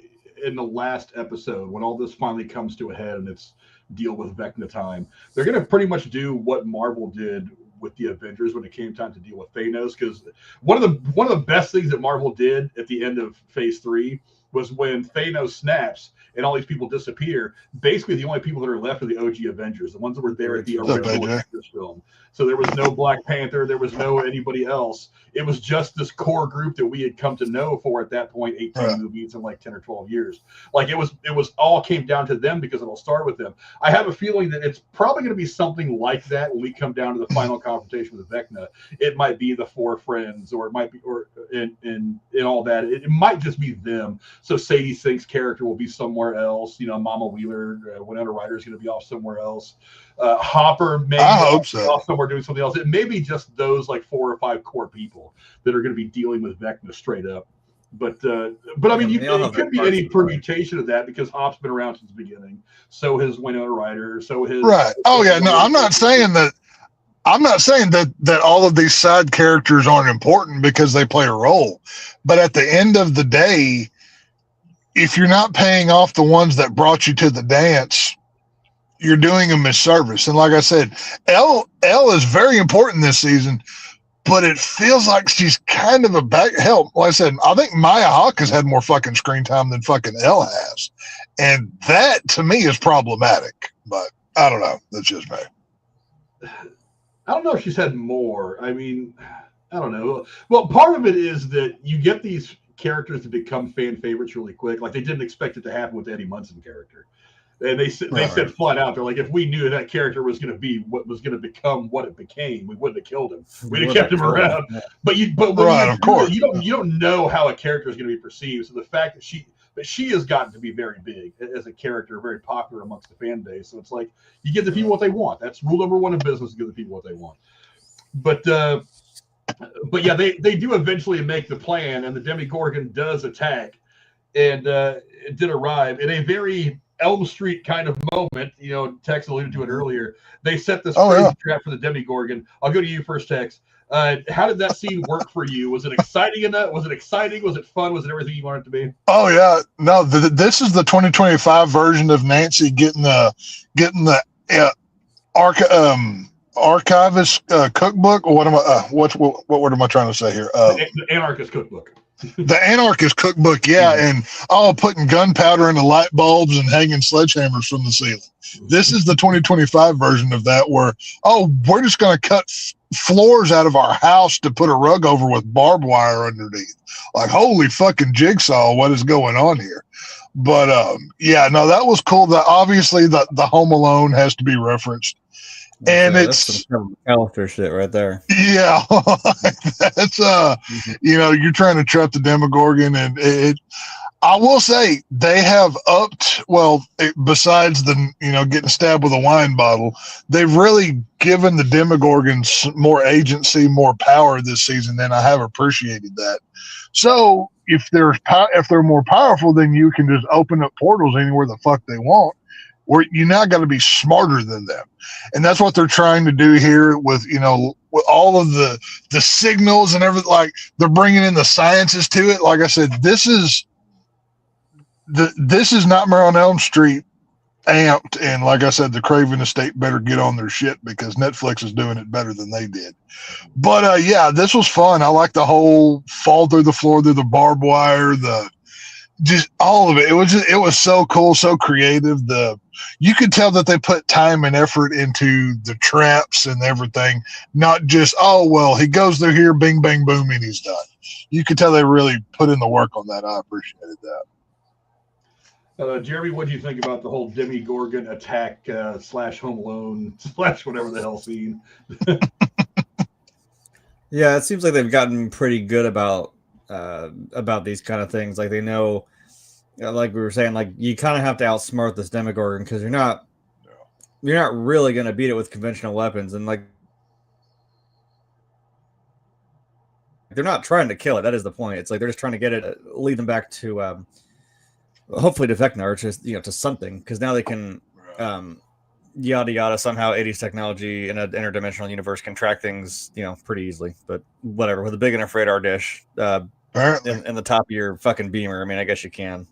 in the last episode when all this finally comes to a head and it's deal with Vecna time. They're gonna pretty much do what Marvel did with the Avengers when it came time to deal with Thanos, because one of the best things that Marvel did at the end of Phase 3 was when Thanos snaps and all these people disappear. Basically, the only people that are left are the OG Avengers, the ones that were there at the original Avengers film. So there was no Black Panther, there was no anybody else. It was just this core group that we had come to know for at that point 18 movies in like 10 or 12 years. Like it was all came down to them because it'll start with them. I have a feeling that it's probably going to be something like that when we come down to the final confrontation with Vecna. It might be the 4 friends, or it might be, or in all that. It might just be them. So Sadie Sink's character will be somewhere else. Mama Wheeler, Winona Ryder is going to be off somewhere else. Hopper may be off somewhere doing something else. It may be just those like 4 or 5 core people that are going to be dealing with Vecna straight up. But I mean, it could be any permutation of that because Hop's been around since the beginning. So has Winona Ryder. So has Oh yeah, no, I'm not saying that. I'm not saying that all of these side characters aren't important because they play a role, but at the end of the day, if you're not paying off the ones that brought you to the dance, you're doing a misservice. And like I said, Elle is very important this season, but it feels like she's kind of a back help. Like I said, I think Maya Hawke has had more fucking screen time than fucking Elle has. And that to me is problematic, but I don't know. That's just me. I don't know if she's had more. I mean, I don't know. Well, part of it is that you get these characters to become fan favorites really quick. Like they didn't expect it to happen with the Eddie Munson character. And they said flat out, they're like, if we knew that character was going to be what was going to become what it became, we wouldn't have killed him. We'd have kept him around. Yeah. Of course, you don't know how a character is going to be perceived. So the fact that she has gotten to be very big as a character, very popular amongst the fan base. So it's like you give the people what they want. That's rule number 1 in business: give the people what they want. But yeah, they do eventually make the plan, and the Demogorgon does attack, and it did arrive in a very Elm Street kind of moment. You know, Tex alluded to it earlier. They set this crazy trap for the Demogorgon. I'll go to you first, Tex. How did that scene work for you? Was it exciting enough? Was it exciting? Was it fun? Was it everything you wanted it to be? Oh yeah, no. This is the 2025 version of Nancy getting the archivist cookbook, or what am I? What word am I trying to say here? The anarchist cookbook. The anarchist cookbook, yeah, and putting gunpowder in the light bulbs and hanging sledgehammers from the ceiling. This is the 2025 version of that, where we're just going to cut floors out of our house to put a rug over with barbed wire underneath. Like, holy fucking jigsaw, what is going on here? But yeah, no, that was cool. That obviously the Home Alone has to be referenced. And it's some McAllister shit right there. Yeah, that's you're trying to trap the Demogorgon, and I will say they have upped. Well, besides the getting stabbed with a wine bottle, they've really given the Demogorgons more agency, more power this season, and I have appreciated that. So if they're more powerful, then you can just open up portals anywhere the fuck they want. Where you now got to be smarter than them, and that's what they're trying to do here with with all of the signals and everything. Like, they're bringing in the sciences to it. Like I said, this is Nightmare on Elm Street amped, and like I said, the Craven estate better get on their shit because Netflix is doing it better than they did. But yeah, this was fun. I like the whole fall through the floor through the barbed wire, just all of it. It was so cool, so creative. You could tell that they put time and effort into the traps and everything, not just, he goes through here, bing, bang, boom, and he's done. You could tell they really put in the work on that. I appreciated that. Jeremy, what do you think about the whole Demogorgon attack / Home Alone / whatever the hell scene? Yeah, it seems like they've gotten pretty good about these kind of things. Like, they know, like we were saying, like, you kind of have to outsmart this Demogorgon because you're not really going to beat it with conventional weapons, and like, they're not trying to kill it. That is the point. It's like they're just trying to get it, lead them back to hopefully to Vecna, to something, because now they can yada yada, somehow 80s technology in an interdimensional universe can track things pretty easily. But whatever, with a big enough radar dish in the top of your fucking beamer, I mean, I guess you can.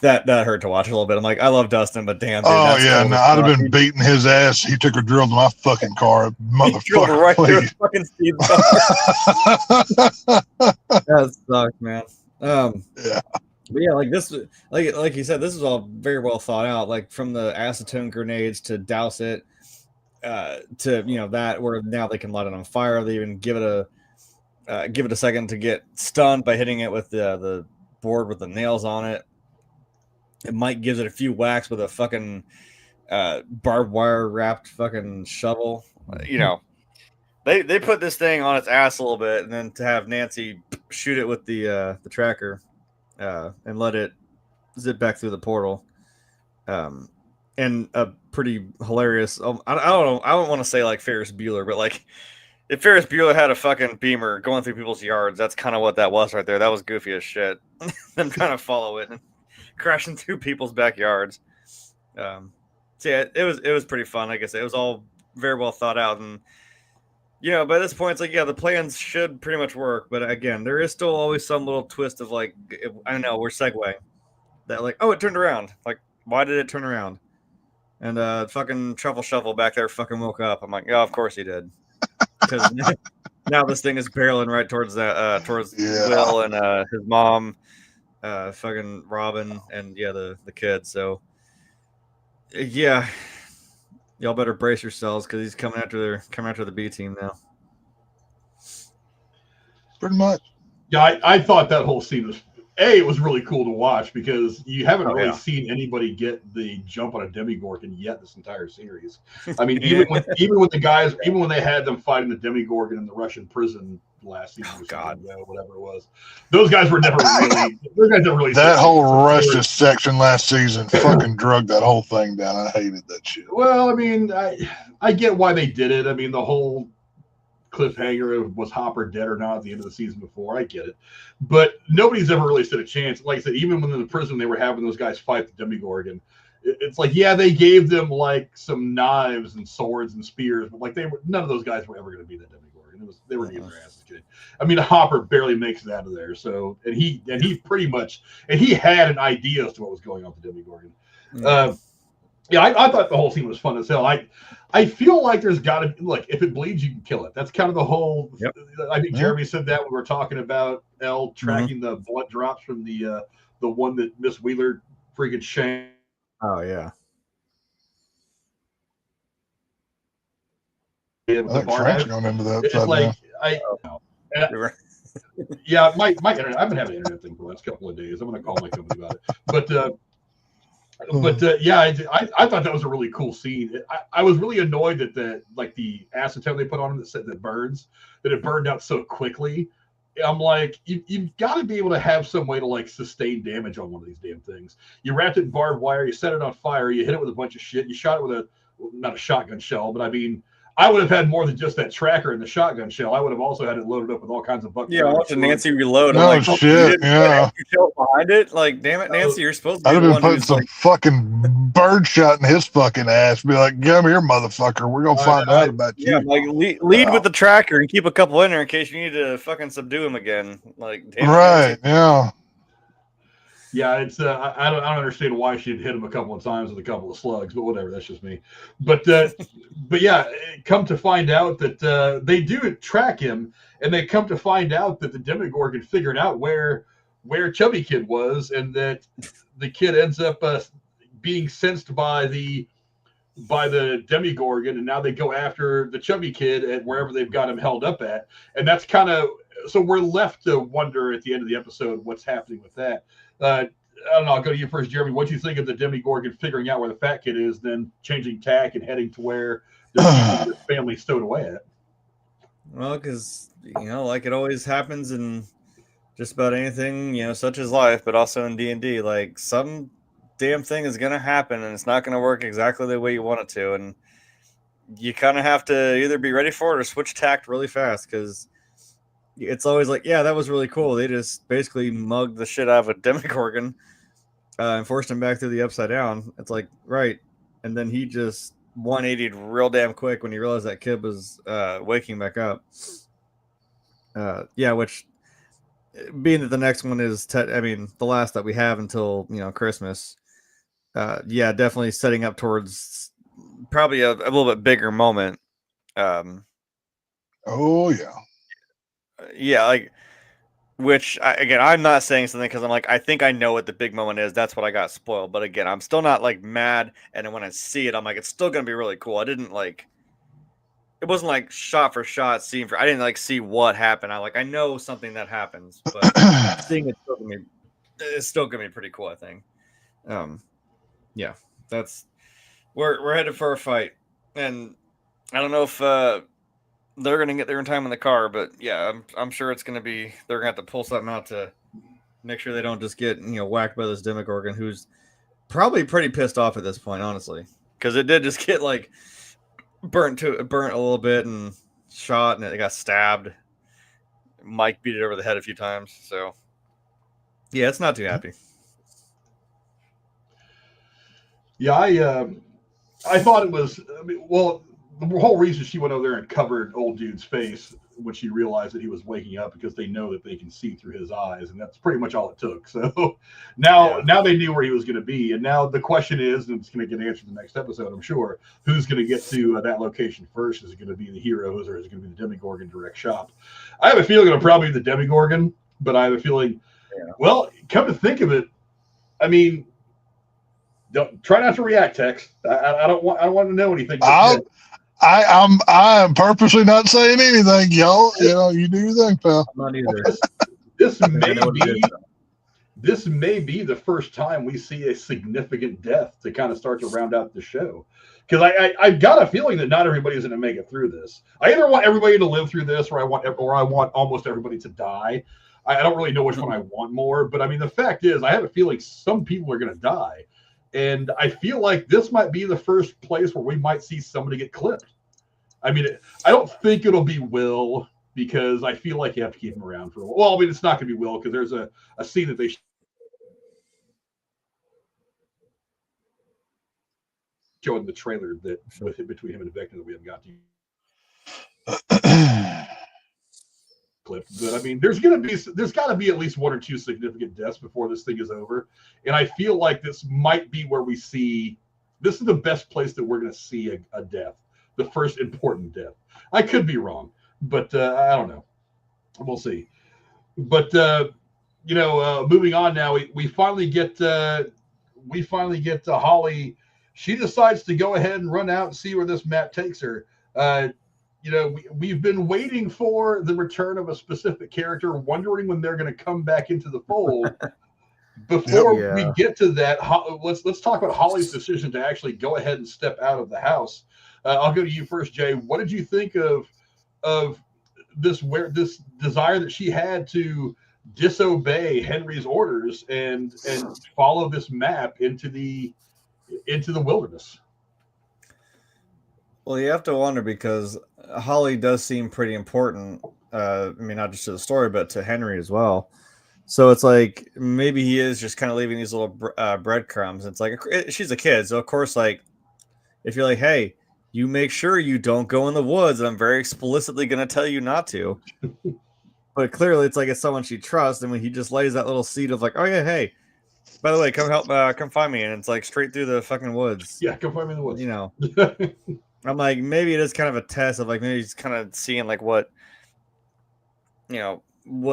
That hurt to watch a little bit. I'm like, I love Dustin, but damn, dude, I'd have been beating his ass. He took a drill to my fucking car, motherfucker. Right through his fucking speed bump. That sucks, man. Yeah. But yeah, like this, like you said, this is all very well thought out. Like, from the acetone grenades to douse it, to that where now they can light it on fire. They even give it a second to get stunned by hitting it with the board with the nails on it. Mike gives it a few whacks with a fucking barbed wire wrapped fucking shovel. They put this thing on its ass a little bit, and then to have Nancy shoot it with the tracker and let it zip back through the portal. And a pretty hilarious. I don't know. I don't want to say like Ferris Bueller, but like, if Ferris Bueller had a fucking beamer going through people's yards, that's kind of what that was right there. That was goofy as shit. Them trying to follow it and crashing through people's backyards. So yeah, it was pretty fun. Like I said, it was all very well thought out, and by this point, it's like, yeah, the plans should pretty much work. But again, there is still always some little twist of like, I don't know, we're segueing that, like, it turned around. Like, why did it turn around? And fucking Truffle Shuffle back there fucking woke up. I'm like, yeah, of course he did. Because now this thing is barreling right towards Will and his mom, fucking Robin, and the kid. So yeah, y'all better brace yourselves because he's coming after the B team now. Pretty much. Yeah, I thought that whole scene was it was really cool to watch because you haven't really seen anybody get the jump on a Demogorgon yet this entire series. I mean, even when the guys, even when they had them fighting the Demogorgon in the Russian prison last season, whatever it was, those guys were never really. That whole Russia section last season fucking drug that whole thing down. I hated that shit. Well, I mean, I get why they did it. I mean, the whole cliffhanger of was Hopper dead or not at the end of the season before. I get it, but nobody's ever really stood a chance. Like I said, even when in the prison they were having those guys fight the Demigorgon, it's like, yeah, they gave them like some knives and swords and spears, but like none of those guys were ever going to be that Demigorgon. They were getting their asses kicked. I mean, Hopper barely makes it out of there. So, and he pretty much, and he had an idea as to what was going on with the Demigorgon. Yeah, I thought the whole scene was fun as hell. I feel like there's got to be, look, if it bleeds, you can kill it. That's kind of the whole. Yep. I think Jeremy said that when we were talking about Elle tracking the blood drops from the one that Miss Wheeler freaking shanked. Oh yeah. Frank's going into that. It's like yeah, my internet. I've been having an internet thing for the last couple of days. I'm going to call my company about it. But yeah, I thought that was a really cool scene. I was really annoyed that the acetone they put on him that said that burns, that it burned out so quickly. I'm like, you've got to be able to have some way to like sustain damage on one of these damn things. You wrapped it in barbed wire, you set it on fire, you hit it with a bunch of shit, you shot it with not a shotgun shell, but I mean, I would have had more than just that tracker and the shotgun shell. I would have also had it loaded up with all kinds of buck. Yeah, watching Nancy reload. No like, shit, yeah. Behind it, like, damn it, Nancy, you're supposed to. I'd have been putting some fucking bird shot in his fucking ass. Be like, come here, motherfucker. We're gonna find out about you. Yeah, like lead with the tracker and keep a couple in there in case you need to fucking subdue him again. Like, damn right, yeah. Yeah, it's I don't understand why she'd hit him a couple of times with a couple of slugs, but whatever, that's just me. But yeah, come to find out that they do track him, and they come to find out that the Demigorgon figured out where Chubby Kid was, and that the kid ends up being sensed by the Demigorgon, and now they go after the Chubby Kid at wherever they've got him held up at, and that's kind of so we're left to wonder at the end of the episode what's happening with that. I don't know. I'll go to you first, Jeremy. What do you think of the Demigorgon figuring out where the fat kid is, then changing tack and heading to where the family stowed away at? Well, because like it always happens in just about anything, such as life, but also in D&D, like some damn thing is going to happen, and it's not going to work exactly the way you want it to, and you kind of have to either be ready for it or switch tact really fast, because it's always like, yeah, that was really cool. They just basically mugged the shit out of a Demigorgon and forced him back through the Upside Down. It's like, right. And then he just 180'd real damn quick when he realized that kid was waking back up. Yeah, which being that the next one is, the last that we have until, Christmas. Yeah, definitely setting up towards probably a little bit bigger moment. Oh, yeah. Yeah, like, which, again, I'm not saying something because I'm like, I think I know what the big moment is. That's what I got spoiled. But again, I'm still not, like, mad. And then when I see it, I'm like, it's still going to be really cool. I didn't, like, it wasn't, like, shot for shot, scene for, I didn't, like, see what happened. I know something that happens. But seeing it's still going to be pretty cool, I think. Yeah, we're headed for a fight. And I don't know if they're going to get there in time in the car, but yeah, I'm sure it's going to be, they're going to have to pull something out to make sure they don't just get, whacked by this Demigorgon, who's probably pretty pissed off at this point, honestly, because it did just get like burnt a little bit and shot, and it got stabbed. Mike beat it over the head a few times. So yeah, it's not too happy. Yeah, I thought it was, the whole reason she went over there and covered old dude's face when she realized that he was waking up, because they know that they can see through his eyes, and that's pretty much all it took. So now they knew where he was going to be, and now the question is, and it's going to get answered in the next episode, I'm sure, who's going to get to that location first? Is it going to be the heroes, or is it going to be the Demigorgon direct shop? I have a feeling it'll probably be the Demigorgon, but I have a feeling, well, come to think of it, I mean, try not to react, Tex. I don't want to know anything. I'm purposely not saying anything, y'all. You do your thing, pal. I'm not either. This may be the first time we see a significant death to kind of start to round out the show. Because I've got a feeling that not everybody's going to make it through this. I either want everybody to live through this, or I want almost everybody to die. I don't really know which one I want more, but I mean, the fact is, I have a feeling some people are going to die. And I feel like this might be the first place where we might see somebody get clipped. I mean, I don't think it'll be Will because I feel like you have to keep him around for a while. Well, I mean, it's not going to be Will because there's a scene that they show in the trailer that between him and Vecna that we haven't got to clip. But I mean, there's got to be at least one or two significant deaths before this thing is over, and I feel like this might be where we see. This is the best place that we're going to see a death, the first important death. I could be wrong, but I don't know. We'll see. But moving on now, we finally get Holly. She decides to go ahead and run out and see where this map takes her. We've been waiting for the return of a specific character, wondering when they're going to come back into the fold. Before we get to that, let's talk about Holly's decision to actually go ahead and step out of the house. I'll go to you first, Jay. What did you think of this desire that she had to disobey Henry's orders and follow this map into the wilderness? Well, you have to wonder because Holly does seem pretty important. I mean, not just to the story, but to Henry as well. So it's like maybe he is just kind of leaving these little breadcrumbs. It's like she's a kid, so of course, like if you're like, hey, you make sure you don't go in the woods, and I'm very explicitly going to tell you not to. But clearly, it's like it's someone she trusts, and when he just lays that little seed of like, oh yeah, hey, by the way, come find me, and it's like straight through the fucking woods. Yeah, come find me in the woods. You know, I'm like maybe it is kind of a test of like maybe he's kind of seeing like what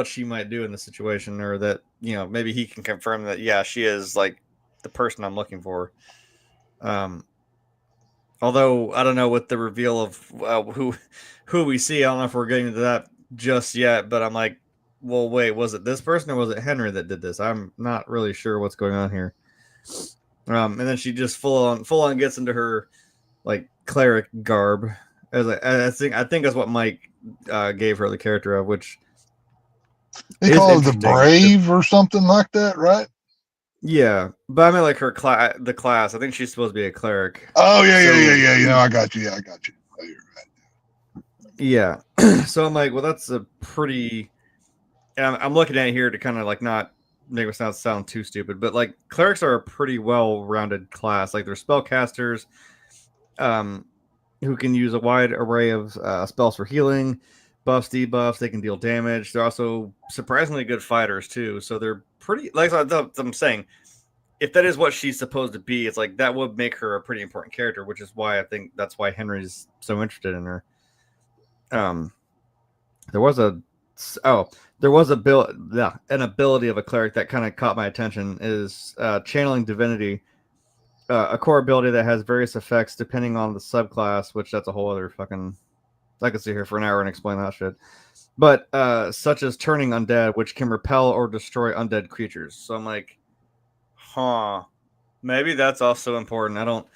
she might do in the situation, or that maybe he can confirm that she is like the person I'm looking for. Although I don't know with the reveal of who we see, I don't know if we're getting to that just yet, but I'm like, well, wait, was it this person or was it Henry that did this? I'm not really sure what's going on here. And then she just full on gets into her like cleric garb, as I think that's what Mike gave her the character of, which they call it the brave or something like that, right? Yeah, but I mean like her the class. I think she's supposed to be a cleric. Oh yeah. I got you. Oh, you're right. Yeah. So I'm like, well, that's a pretty. And I'm looking at it here to kind of like not make it sound too stupid, but like clerics are a pretty well-rounded class. Like they're spellcasters, who can use a wide array of spells for healing, buffs, debuffs. They can deal damage. They're also surprisingly good fighters too. So they're pretty. Like I'm saying, if that is what she's supposed to be, it's like that would make her a pretty important character, which is why I think that's why Henry's so interested in her. There was an ability of a cleric that kind of caught my attention is channeling divinity, a core ability that has various effects depending on the subclass, which that's a whole other fucking. I could sit here for an hour and explain that shit. But such as turning undead, which can repel or destroy undead creatures. So I'm like, maybe that's also important. I don't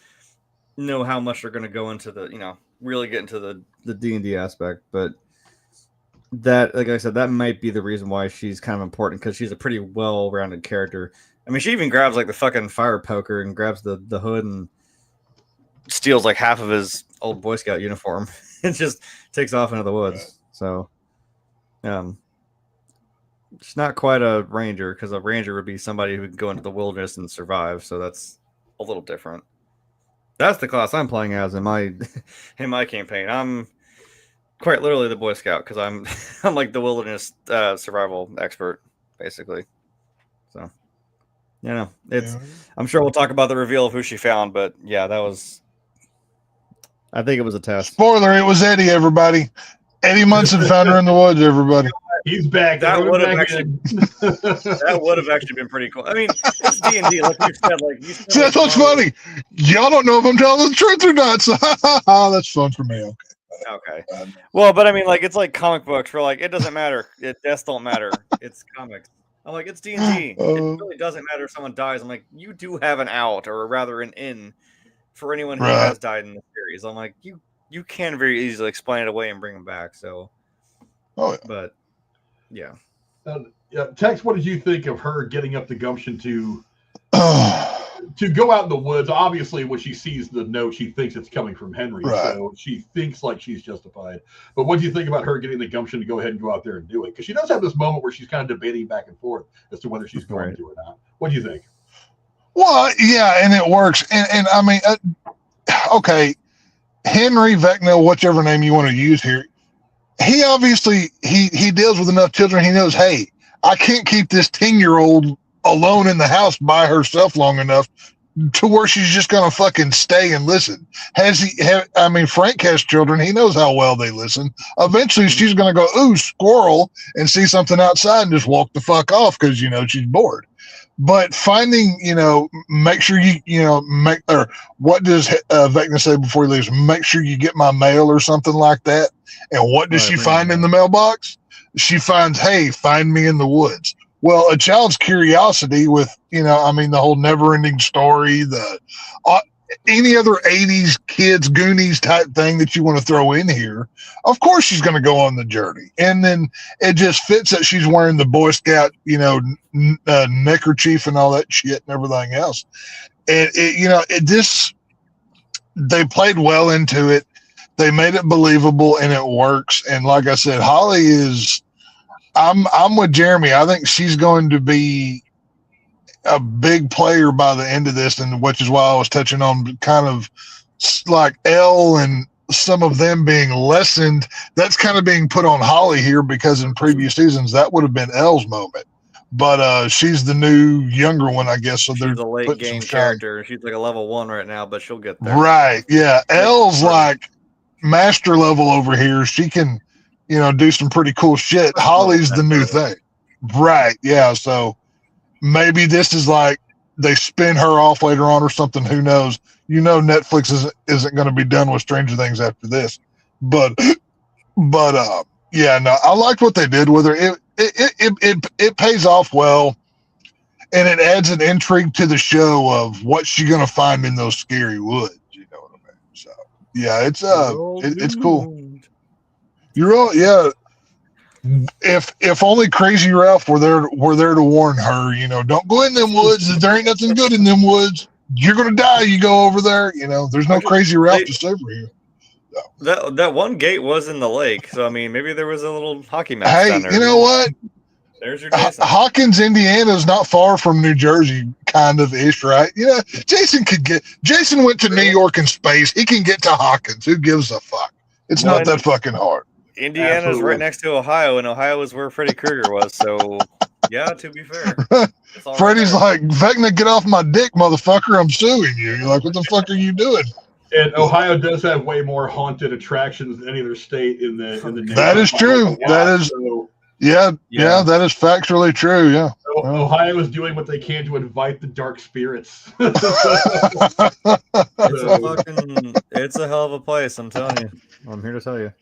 know how much they're going to go into the, really get into the D&D aspect, but that, like I said, that might be the reason why she's kind of important, because she's a pretty well-rounded character. I mean, she even grabs like the fucking fire poker and grabs the hood and steals like half of his old Boy Scout uniform and just takes off into the woods. So, she's not quite a ranger, because a ranger would be somebody who would go into the wilderness and survive. So that's a little different. That's the class I'm playing as in my campaign. I'm quite literally the Boy Scout, because I'm like the wilderness survival expert, basically. So, I'm sure we'll talk about the reveal of who she found, but yeah, I think it was a test. Spoiler, it was Eddie, everybody. Eddie Munson found her in the woods, everybody. He's back. That would have actually been pretty cool. I mean, it's D&D. Like you said, See, that's what's funny. Y'all don't know if I'm telling the truth or not, so that's fun for me. Okay. Well, but I mean, like, it's like comic books where, like, it doesn't matter. Deaths don't matter. It's comics. I'm like, it's D&D. It really doesn't matter if someone dies. I'm like, you do have an out, or rather an in, for anyone who has died in the series. I'm like, you can very easily explain it away and bring them back. So, but yeah. Tex, what did you think of her getting up the gumption to to go out in the woods, obviously, when she sees the note, she thinks it's coming from Henry, Right. so she thinks like she's justified. But what do you think about her getting the gumption to go ahead and go out there and do it? Because she does have this moment where she's kind of debating back and forth as to whether she's going to or not. What do you think? Well, yeah, and it works. And I mean, okay, Henry, Vecna, whichever name you want to use here, he obviously, he deals with enough children. He knows, hey, I can't keep this 10-year-old alone in the house by herself long enough to where she's just going to fucking stay and listen. Frank has children. He knows how well they listen. Eventually she's going to go, ooh, squirrel, and see something outside and just walk the fuck off because, she's bored. But finding, make sure what does Vecna say before he leaves? Make sure you get my mail or something like that. And what does she find in the mailbox? She finds, hey, find me in the woods. Well, a child's curiosity with, the whole never-ending story, any other 80s kids, Goonies type thing that you want to throw in here, of course she's going to go on the journey. And then it just fits that she's wearing the Boy Scout, neckerchief and all that shit and everything else. And, they played well into it. They made it believable and it works. And like I said, Holly is... I'm with Jeremy. I think she's going to be a big player by the end of this, and which is why I was touching on kind of like Elle and some of them being lessened. That's kind of being put on Holly here because in previous seasons that would have been Elle's moment, but she's the new younger one, I guess. So they're the late game character. She's like a level 1 right now, but she'll get there. Right? Yeah, Elle's like master level over here. She can. Do some pretty cool shit. Holly's the new thing. Right. Yeah. So maybe this is like they spin her off later on or something. Who knows? Netflix isn't going to be done with Stranger Things after this. But yeah, no, I liked what they did with her. It pays off well, and it adds an intrigue to the show of what's she going to find in those scary woods. You know what I mean? So yeah, it's cool. You're all, yeah. If only Crazy Ralph were there to warn her, don't go in them woods. There ain't nothing good in them woods. You're gonna die. You go over there. There's no Crazy Ralph to save her here. So. That one gate was in the lake, so maybe there was a little hockey match. Hey, down there. You know what? There's your Jason. Hawkins, Indiana is not far from New Jersey, kind of ish, right? Jason went to New York in space. He can get to Hawkins. Who gives a fuck? It's not that fucking hard. Indiana's right next to Ohio, and Ohio is where Freddy Krueger was. So, yeah, to be fair. Freddy's like, Vecna, get off my dick, motherfucker. I'm suing you. You're like, what the fuck are you doing? And Ohio does have way more haunted attractions than any other state in the nation. That is true. That is, yeah, that is factually true. Yeah. Ohio is doing what they can to invite the dark spirits. It's a hell of a place, I'm telling you. I'm here to tell you.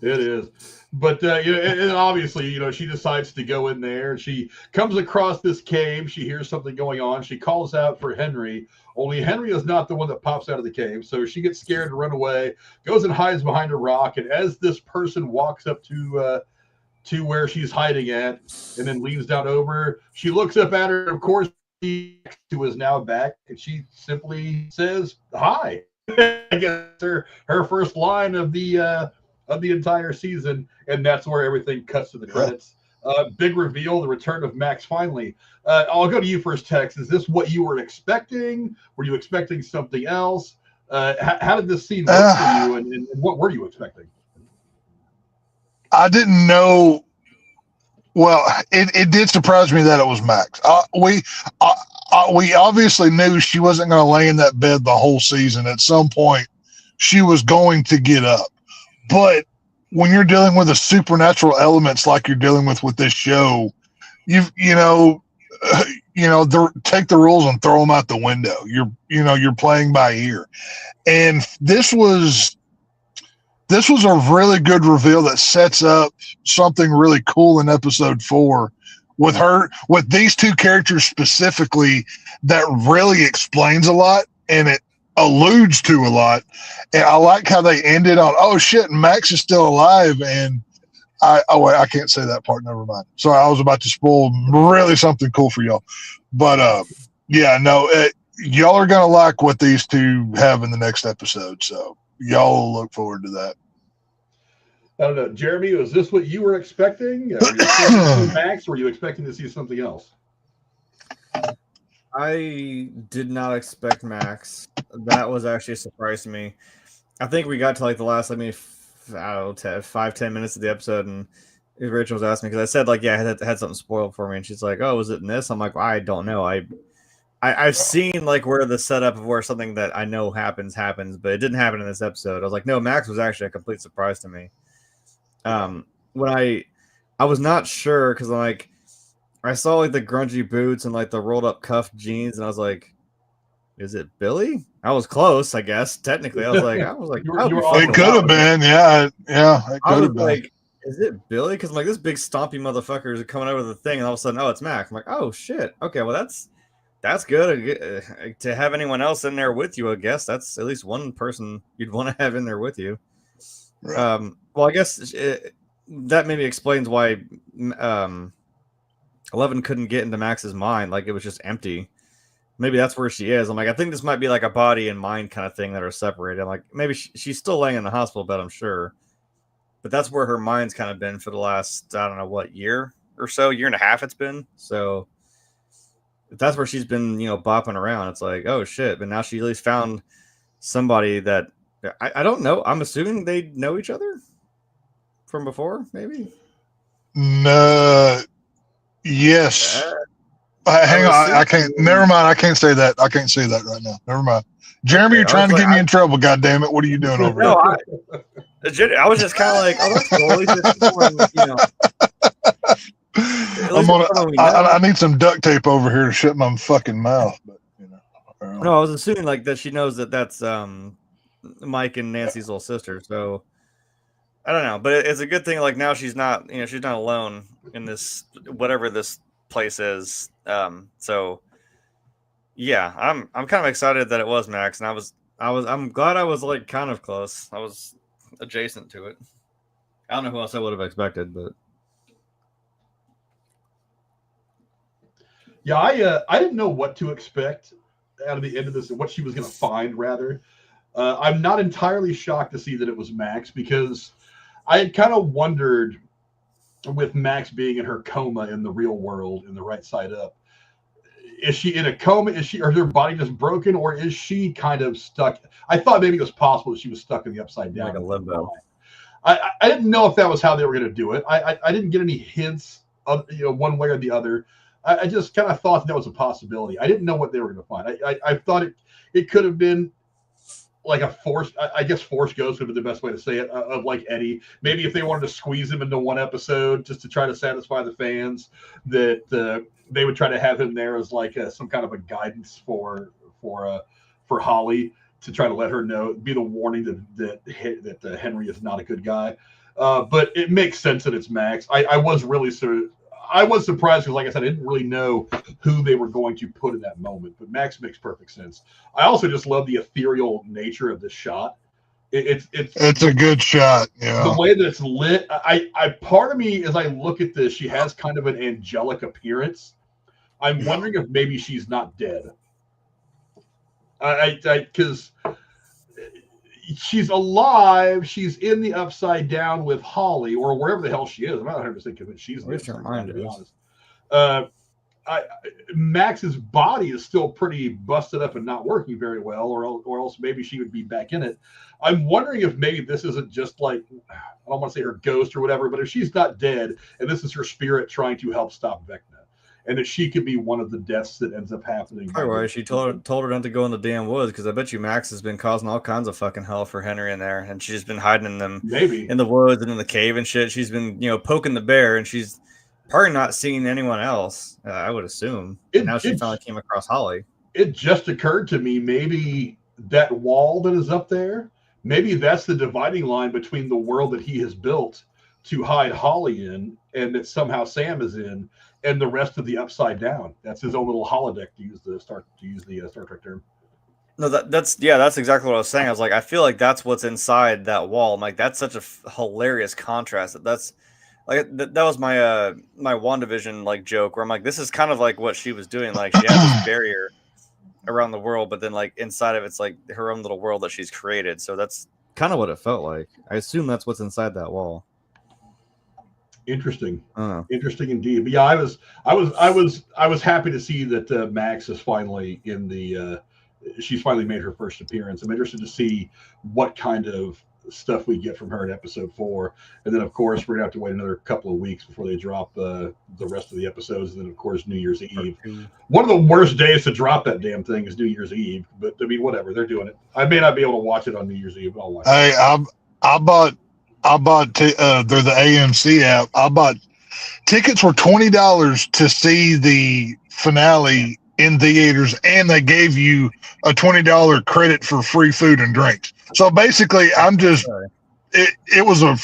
It is. But, and obviously, she decides to go in there. She comes across this cave. She hears something going on. She calls out for Henry. Only Henry is not the one that pops out of the cave. So she gets scared to run away, goes and hides behind a rock. And as this person walks up to where she's hiding at and then leans down over her, she looks up at her. Of course, she is now back. And she simply says, hi. I guess her first line of the entire season, and that's where everything cuts to the credits. Big reveal, the return of Max finally. I'll go to you first, Tex. Is this what you were expecting? Were you expecting something else? How did this scene work for you, and what were you expecting? I didn't know. Well, it did surprise me that it was Max. We obviously knew she wasn't going to lay in that bed the whole season. At some point, she was going to get up. But when you're dealing with the supernatural elements like you're dealing with this show, take the rules and throw them out the window. You're playing by ear, and this was a really good reveal that sets up something really cool in episode 4 with these two characters specifically that really explains a lot and it alludes to a lot. And I like how they ended on, oh shit, Max is still alive. And I can't say that part. Never mind. Sorry, I was about to spoil really something cool for y'all. But y'all are gonna like what these two have in the next episode. So y'all will look forward to that. I don't know, Jeremy. Was this what you were expecting? Were you expecting to see Max, or were you expecting to see something else? I did not expect Max. That was actually a surprise to me. I think we got to like the last, I don't know, 5-10 minutes of the episode, and Rachel was asking me because I said like, yeah, I had something spoiled for me, and she's like, oh, was it in this? I'm like, well, I don't know. I've seen like where the setup of where something that I know happens, but it didn't happen in this episode. I was like, no, Max was actually a complete surprise to me. When I was not sure because like I saw like the grungy boots and like the rolled up cuff jeans, and I was like, is it Billy? I was close, I guess. Technically, I was like, it could have been, yeah. It could have been. Like, is it Billy? Because like this big stompy mother is coming over the thing, and all of a sudden, oh, it's Max. I'm like, oh shit. Okay, well that's good to have anyone else in there with you. I guess that's at least one person you'd want to have in there with you. Right. Well, I guess that maybe explains why 11 couldn't get into Max's mind. Like it was just empty. Maybe that's where she is. I'm like, I think this might be like a body and mind kind of thing that are separated. I'm like, maybe she's still laying in the hospital bed, I'm sure. But that's where her mind's kind of been for the last, I don't know, what, year or so, year and a half it's been. So if that's where she's been, bopping around. It's like, oh shit. But now she at least found somebody that I don't know. I'm assuming they know each other from before, maybe? No. Yes. Hang on. I can't. Never mind. I can't say that. I can't say that right now. Never mind. Jeremy, you're trying to get me in trouble. God damn it! What are you doing over there? I was just kind of like, oh, that's cool. I need some duct tape over here to shut my fucking mouth. But no, I was assuming like that she knows that that's Mike and Nancy's little sister. So I don't know, but it's a good thing. Like now she's not, she's not alone in this whatever this place is. So yeah, I'm kind of excited that it was Max, and I'm glad I was like kind of close. I was adjacent to it. I don't know who else I would have expected, but yeah, I didn't know what to expect out of the end of this, what she was going to find. Rather, I'm not entirely shocked to see that it was Max, because I had kind of wondered, with Max being in her coma in the real world, in the right side up, is she in a coma? Is her body just broken, or is she kind of stuck? I thought maybe it was possible that she was stuck in the upside down, like a limbo. I didn't know if that was how they were going to do it. I didn't get any hints of one way or the other. I just kind of thought that was a possibility. I didn't know what they were going to find. I thought it could have been like a force. I guess force ghost would be the best way to say it, of like Eddie. Maybe if they wanted to squeeze him into one episode just to try to satisfy the fans, that they would try to have him there as like some kind of a guidance for Holly, to try to let her know, be the warning that Henry is not a good guy. But it makes sense that it's Max. I was really I was surprised because, like I said, I didn't really know who they were going to put in that moment. But Max makes perfect sense. I also just love the ethereal nature of this shot. It's a good shot. Yeah, the way that it's lit. I part of me, as I look at this, she has kind of an angelic appearance. I'm wondering if maybe she's not dead. Because she's alive. She's in the upside down with Holly, or wherever the hell she is. I'm not 100% convinced she's in the upside down, to be honest. Max's body is still pretty busted up and not working very well, or else maybe she would be back in it. I'm wondering if maybe this isn't just like, I don't want to say her ghost or whatever, but if she's not dead and this is her spirit trying to help stop Vecna, and that she could be one of the deaths that ends up happening. Right. She told her not to go in the damn woods, because I bet you Max has been causing all kinds of fucking hell for Henry in there, and she's been hiding in them, maybe in the woods and in the cave and shit. She's been, poking the bear, and she's probably not seeing anyone else. I would assume. Now she finally came across Holly. It just occurred to me, maybe that wall that is up there, maybe that's the dividing line between the world that he has built to hide Holly in, and that somehow Sam is in, and the rest of the upside down. That's his own little holodeck, to use the Star Trek term. No, that's exactly what I was saying. I was like, I feel like that's what's inside that wall. I'm like, that's such a hilarious contrast. That's like that was my my WandaVision like joke, where I'm like, this is kind of like what she was doing. Like she had this barrier, around the world, but then like inside of it's like her own little world that she's created. So that's kind of what it felt like. I assume that's what's inside that wall. Interesting. Interesting indeed. But yeah, I was happy to see that Max is finally in the. She's finally made her first appearance. I'm interested to see what kind of stuff we get from her in episode 4, and then of course we're gonna have to wait another couple of weeks before they drop the rest of the episodes, and then of course New Year's Eve. One of the worst days to drop that damn thing is New Year's Eve, but I mean whatever, they're doing it. I may not be able to watch it on New Year's Eve, but I'll watch it. I bought they're the AMC app. I bought tickets were $20 to see the finale in theaters, and they gave you a $20 credit for free food and drinks. So basically, I'm just it was a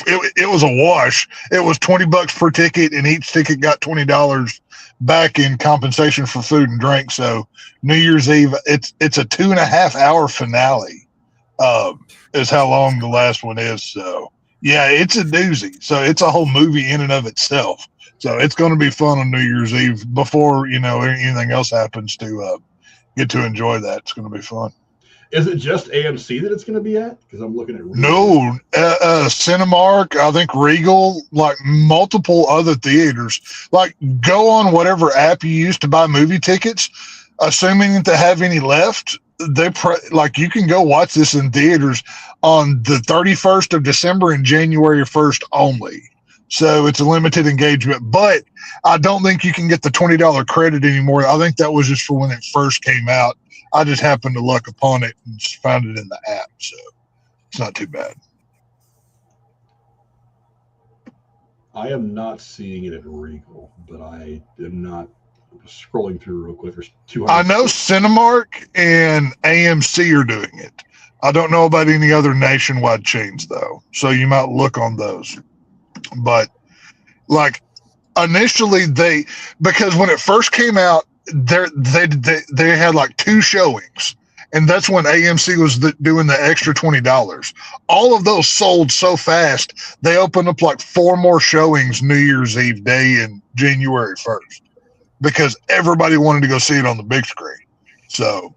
wash. It was $20 per ticket, and each ticket got $20 back in compensation for food and drink. So New Year's Eve, it's a 2.5 hour finale. Is how long the last one is. So yeah, it's a doozy. So it's a whole movie in and of itself. So it's going to be fun on New Year's Eve before anything else happens to get to enjoy that. It's going to be fun. Is it just AMC that it's going to be at? Because I'm looking at Regal. No, Cinemark, I think Regal, like multiple other theaters. Like go on whatever app you use to buy movie tickets, assuming that they have any left. You can go watch this in theaters on the 31st of December and January 1st only. So it's a limited engagement, but I don't think you can get the $20 credit anymore. I think that was just for when it first came out. I just happened to luck upon it and found it in the app, so it's not too bad. I am not seeing it at Regal, but I am not scrolling through real quick. There's 200. I know Cinemark and AMC are doing it. I don't know about any other nationwide chains though, so you might look on those. But like initially because when it first came out, they had like 2 showings, and that's when AMC was doing the extra $20. All of those sold so fast, they opened up like 4 more showings New Year's Eve day and January 1st because everybody wanted to go see it on the big screen. So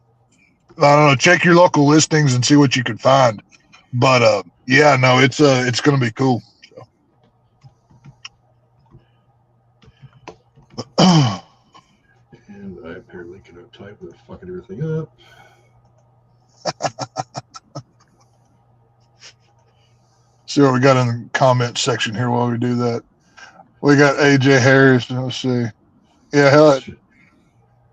I don't know, check your local listings and see what you can find. But yeah, no, it's going to be cool. And I apparently cannot type without fucking everything up. See what we got in the comment section here while we do that. We got AJ Harris. Let's see. Yeah, hell,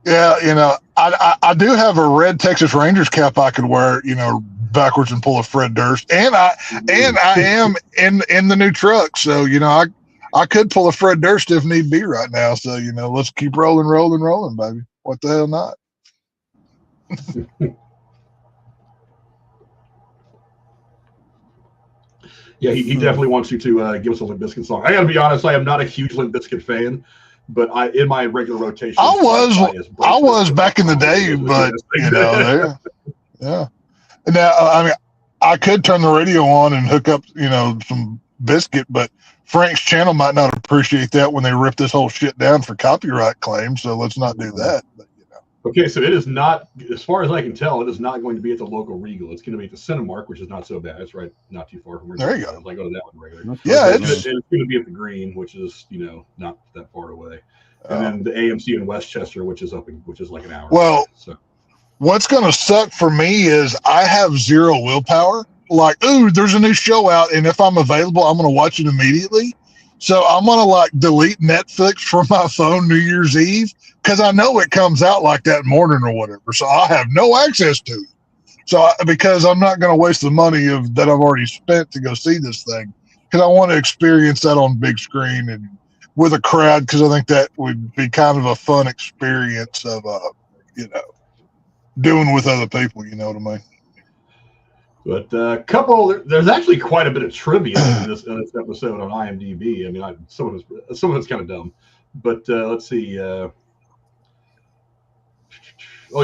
yeah. I do have a red Texas Rangers cap I could wear, backwards and pull a Fred Durst, and I am in the new truck, so I could pull a Fred Durst if need be right now. So, let's keep rolling, baby. What the hell not? Yeah, he definitely wants you to give us a Limp Bizkit song. I got to be honest, I am not a huge Limp Bizkit fan, but in my regular rotation, I was back in the day, but yeah. Now, I mean, I could turn the radio on and hook up, some Bizkit, but Frank's channel might not appreciate that when they rip this whole shit down for copyright claims. So let's not do that. But, Okay, so it is not, as far as I can tell, it is not going to be at the local Regal. It's going to be at the Cinemark, which is not so bad. It's right, not too far from where. There you go. I go to that one regularly. Yeah, it's going to be at the Green, which is not that far away, and then the AMC in Westchester, which is like an hour. Well, away, so what's going to suck for me is I have zero willpower. Like, ooh, there's a new show out, and if I'm available, I'm going to watch it immediately. So I'm going to delete Netflix from my phone New Year's Eve because I know it comes out like that morning or whatever. So I have no access to it. So because I'm not going to waste the money that I've already spent to go see this thing, because I want to experience that on big screen and with a crowd, because I think that would be kind of a fun experience of, doing with other people. You know what I mean? But there's actually quite a bit of trivia in this episode on IMDb. I mean, some of it's kind of dumb, but let's see. Oh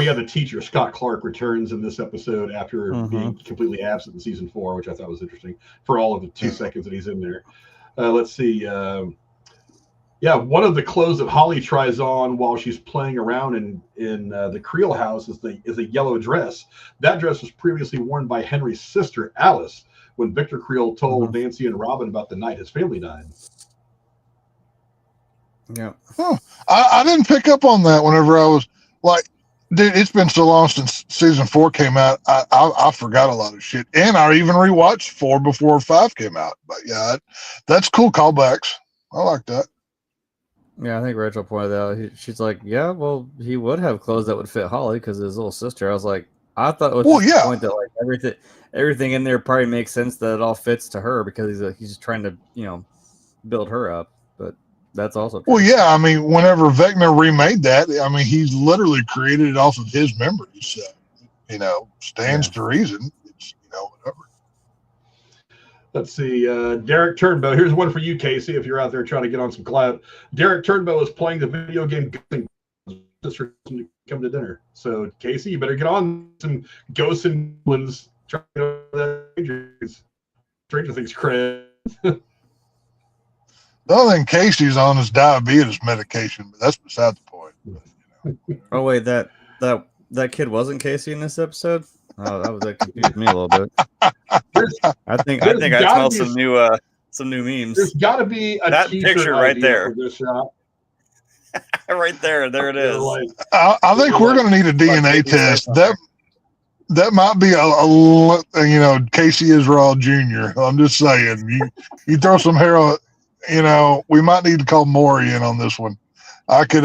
yeah, the teacher Scott Clark returns in this episode after being completely absent in season 4, which I thought was interesting for all of the 2 seconds that he's in there. Let's see. Yeah, one of the clothes that Holly tries on while she's playing around in the Creel house is a yellow dress. That dress was previously worn by Henry's sister Alice when Victor Creel told Nancy and Robin about the night his family died. Yeah. Oh, I didn't pick up on that whenever I was like, dude, it's been so long since season 4 came out. I forgot a lot of shit. And I even rewatched 4 before 5 came out. But yeah, that's cool callbacks. I like that. Yeah, I think Rachel pointed out, she's like, yeah, well, he would have clothes that would fit Holly because his little sister. I was like, I thought it was the point that like everything in there probably makes sense that it all fits to her because he's just trying to, build her up. But that's also true. Well, yeah, I mean, whenever Vecna remade that, I mean, he's literally created it off of his memories. Stands to reason. It's, whatever. Let's see. Derek Turnbow. Here's one for you, Casey, if you're out there trying to get on some clout. Derek Turnbow is playing the video game just for to come to dinner. So, Casey, you better get on some Ghosts and Goblins. Trying to that Stranger Things cred. The only thing Casey's on is diabetes medication, but that's beside the point. Oh, wait, that kid wasn't Casey in this episode? Oh, that confused me a little bit. I think I smell some new memes. There's got to be that picture right there. For this shot. Right there it is. I think we're going to need a DNA test. That might be a Casey Israel Jr. I'm just saying, you throw some hair on, we might need to call Maury in on this one. I could,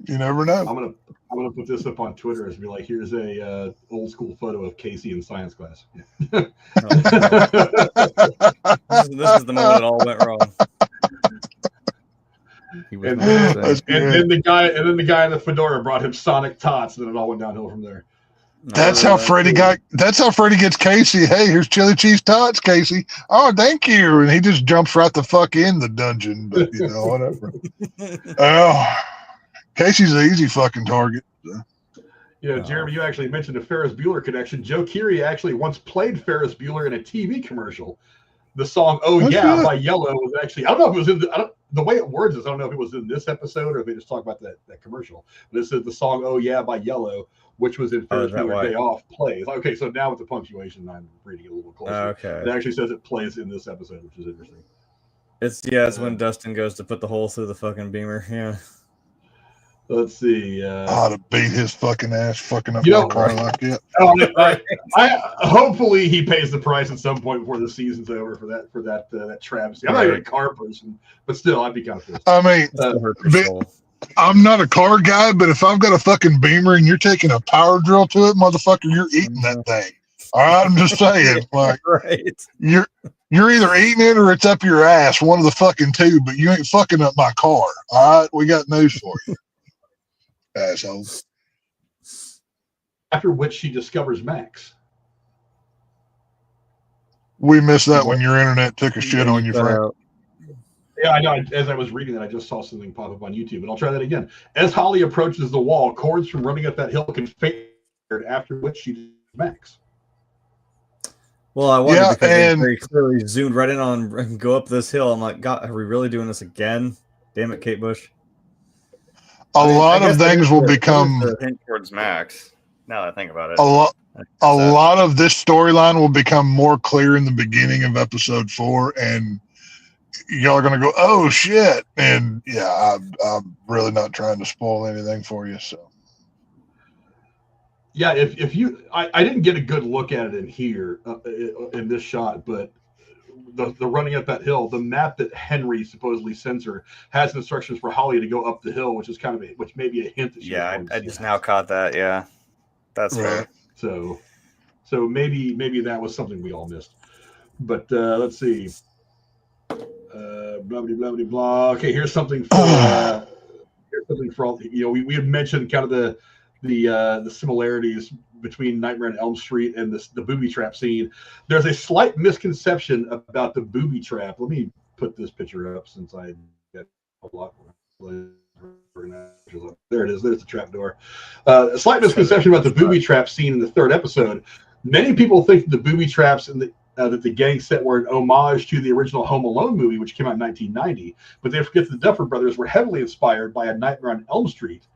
you never know. I'm gonna put this up on Twitter and be like, here's a old school photo of Casey in science class. This is the moment it all went wrong. And then the guy in the fedora brought him Sonic Tots, and then it all went downhill from there. That's how Freddie gets Casey. Hey, here's chili cheese tots, Casey. Oh, thank you. And he just jumps right the fuck in the dungeon. But whatever. Casey's an easy fucking target. So. Jeremy, you actually mentioned the Ferris Bueller connection. Joe Keery actually once played Ferris Bueller in a TV commercial. The song "Oh Yeah" by Yellow was actually, I don't know if it was in the way it words is, I don't know if it was in this episode or if they just talk about that commercial. But it says the song "Oh Yeah" by Yellow, which was in Ferris Bueller Day Off, plays. Okay, so now with the punctuation, I'm reading it a little closer. Okay. It actually says it plays in this episode, which is interesting. It's when Dustin goes to put the hole through the fucking beamer. Yeah. Let's see. I ought to beat his fucking ass, fucking up my car like that. Hopefully he pays the price at some point before the season's over for that travesty. I'm not even a car person, but still, I'd be kind of pissed. I mean, I'm not a car guy, but if I've got a fucking Beamer and you're taking a power drill to it, motherfucker, you're eating that thing. All right, I'm just saying, like, you're either eating it or it's up your ass, one of the fucking two, but you ain't fucking up my car. All right, we got news for you. Assholes. After which she discovers Max. We missed that when your internet took a shit on you, Frank. Yeah, I know. As I was reading that, I just saw something pop up on YouTube, and I'll try that again. As Holly approaches the wall, cords from running up that hill can fade, after which she discovers Max. Well, I wonder because they very clearly zoomed right in on and go up this hill. I'm like, God, are we really doing this again? Damn it, Kate Bush. A lot of things will become hint towards Max. Now that I think about it, a lot of this storyline will become more clear in the beginning of episode 4, and y'all are gonna go, "Oh shit!" And yeah, I'm really not trying to spoil anything for you. So yeah, if you, I didn't get a good look at it in here in this shot, but the running up that hill, the map that Henry supposedly sends her has instructions for Holly to go up the hill, which is which may be a hint that she I just now caught that. Yeah, that's right. So maybe that was something we all missed. But let's see. Blah blah blah blah. Okay, here's something for all. We had mentioned kind of the similarities between Nightmare on Elm Street and the booby trap scene. There's a slight misconception about the booby trap. Let me put this picture up since I got a lot more. There it is. There's the trap door. A slight misconception about the booby trap scene in the 3rd episode. Many people think the booby traps that the gang set were an homage to the original Home Alone movie, which came out in 1990. But they forget the Duffer Brothers were heavily inspired by A Nightmare on Elm Street,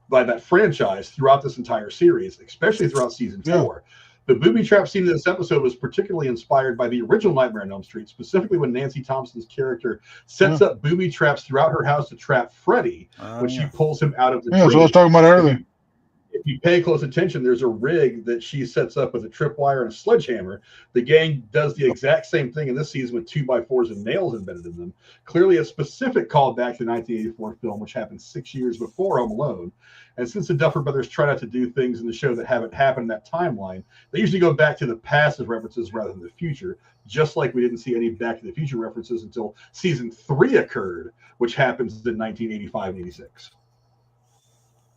by that franchise throughout this entire series, especially throughout season 4. The booby trap scene in this episode was particularly inspired by the original Nightmare on Elm Street, specifically when Nancy Thompson's character sets up booby traps throughout her house to trap Freddy when she pulls him out of the tree. That's what I was talking about earlier. If you pay close attention, there's a rig that she sets up with a tripwire and a sledgehammer. The gang does the exact same thing in this season with 2x4s and nails embedded in them. Clearly a specific callback to the 1984 film, which happened 6 years before Home Alone. And since the Duffer Brothers try not to do things in the show that haven't happened in that timeline, they usually go back to the past as references rather than the future, just like we didn't see any Back to the Future references until season 3 occurred, which happens in 1985 and 86.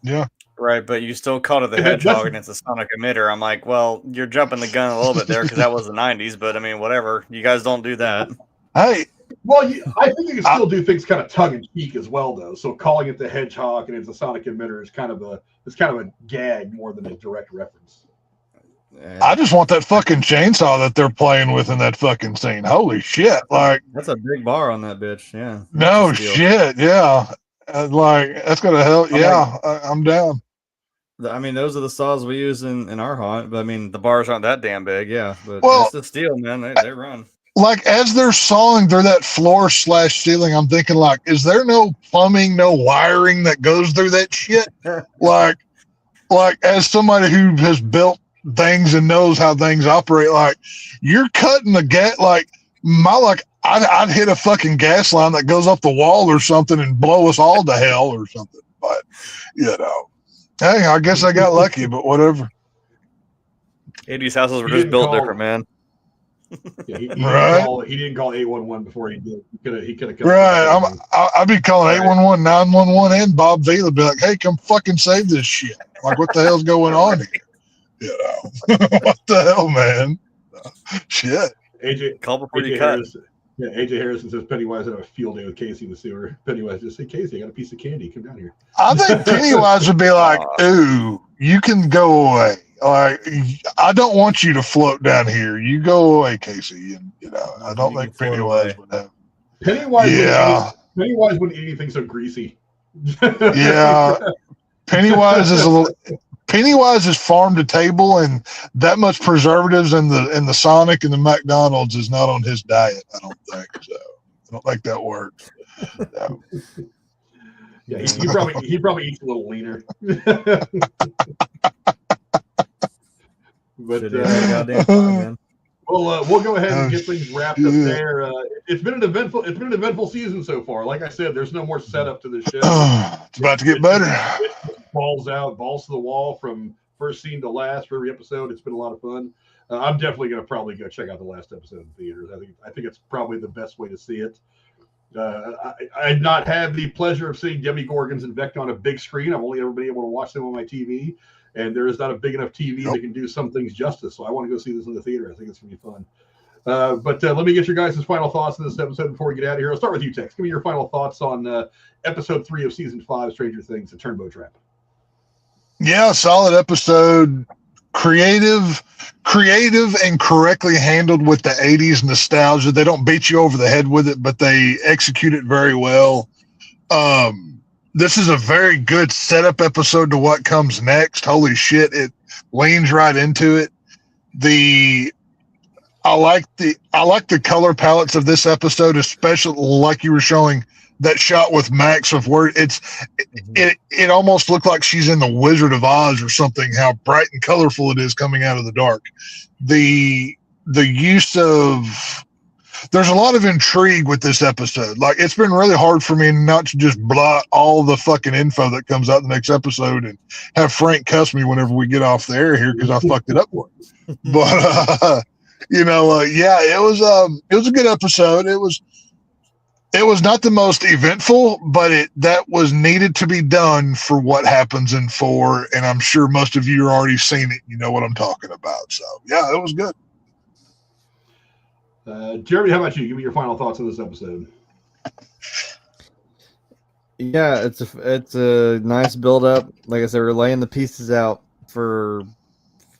Yeah. Right, but you still called it the Hedgehog and it's a sonic emitter. I'm like, well, you're jumping the gun a little bit there because that was the 90s, but I mean, whatever. You guys don't do that. Hey. Well, I think you can still do things kind of tongue-in-cheek as well, though. So calling it the Hedgehog and it's a sonic emitter is kind of a gag more than a direct reference. I just want that fucking chainsaw that they're playing with in that fucking scene. Holy shit. Like, that's a big bar on that bitch. Yeah. No shit. Yeah. Like, that's going to help. I'm down. I mean, those are the saws we use in our haunt, but I mean, the bars aren't that damn big. Yeah. But it's the steel, man. They run. Like, as they're sawing through that floor/ceiling, I'm thinking, like, is there no plumbing, no wiring that goes through that shit? like, as somebody who has built things and knows how things operate, like, you're cutting the gas, like, I'd hit a fucking gas line that goes up the wall or something and blow us all to hell or something. But, hey, I guess I got lucky, but whatever. 80s houses were just built different, man. Yeah, he didn't call 811 before he did. He could have. Right. I'd be calling 811, 911, and Bob Vila. Be like, hey, come fucking save this shit. Like, what the hell's going on here? What the hell, man? Shit. AJ, call before you cut. AJ Harrison says Pennywise had a field day with Casey in the sewer. Pennywise just said, Casey, I got a piece of candy. Come down here. I think Pennywise would be like, ooh, you can go away. Like, I don't want you to float down here. You go away, Casey. And I don't think Pennywise would have. Pennywise wouldn't eat anything so greasy. Yeah. Pennywise is farm to table, and that much preservatives in the Sonic and the McDonald's is not on his diet. I don't think so. I don't think that works. No. Yeah, he probably eats a little leaner. But we'll go ahead and get things wrapped up there. It's been an eventful season so far. Like I said, there's no more setup to the show. It's about to get better. Balls to the wall from first scene to last for every episode. It's been a lot of fun. I'm definitely going to probably go check out the last episode in theaters. I think it's probably the best way to see it. I've not had the pleasure of seeing Demogorgons and Vecna on a big screen. I've only ever been able to watch them on my TV. And there is not a big enough TV that can do some things justice. So I want to go see this in the theater. I think it's going to be fun. But let me get your guys' final thoughts on this episode before we get out of here. I'll start with you, Tex. Give me your final thoughts on episode 3 of season 5, Stranger Things, the Turnbow Trap. Yeah, solid episode. Creative and correctly handled with the 80s nostalgia. They don't beat you over the head with it, but they execute it very well. This is a very good setup episode to what comes next. Holy shit, it leans right into it. I like the color palettes of this episode, especially like you were showing that shot with Max of where it almost looked like she's in the Wizard of Oz or something, how bright and colorful it is coming out of the dark. The use of there's a lot of intrigue with this episode. Like, it's been really hard for me not to just blot all the fucking info that comes out the next episode and have Frank cuss me whenever we get off the air here because I fucked it up for him. But it was a good episode. It was not the most eventful, but that was needed to be done for what happens in 4. And I'm sure most of you are already seen it. You know what I'm talking about. So yeah, it was good. Jeremy, how about you? Give me your final thoughts on this episode. Yeah, it's a nice build up. Like I said, we're laying the pieces out for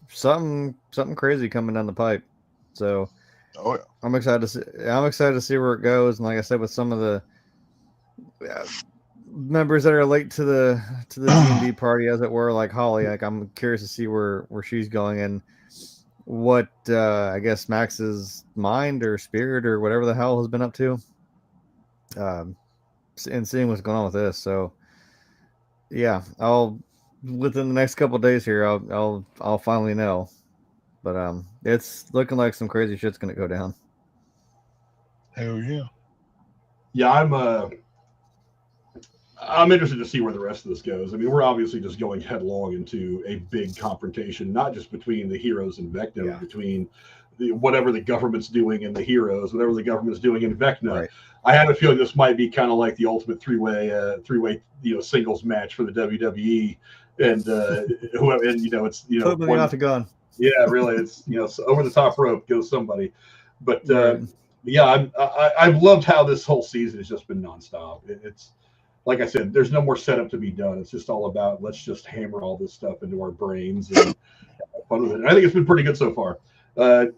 something crazy coming down the pipe. So Oh yeah. I'm excited to see where it goes. And like I said, with some of the members that are late to the D&D party, as it were, like Holly, like I'm curious to see where she's going and what I guess Max's mind or spirit or whatever the hell has been up to. And seeing what's going on with this. So yeah, I'll within the next couple of days here, I'll finally know. But it's looking like some crazy shit's gonna go down. Hell yeah. Yeah, I'm interested to see where the rest of this goes. I mean, we're obviously just going headlong into a big confrontation, not just between the heroes and Vecna, between whatever the government's doing and the heroes, whatever the government's doing in Vecna. Right. I have a feeling this might be kind of like the ultimate three-way singles match for the WWE, and whoever, and it's put me off the gun. Yeah, really, it's so over the top rope goes somebody, but yeah, I've loved how this whole season has just been nonstop. It's like I said, there's no more setup to be done. It's just all about let's just hammer all this stuff into our brains and have fun with it. And I think it's been pretty good so far. I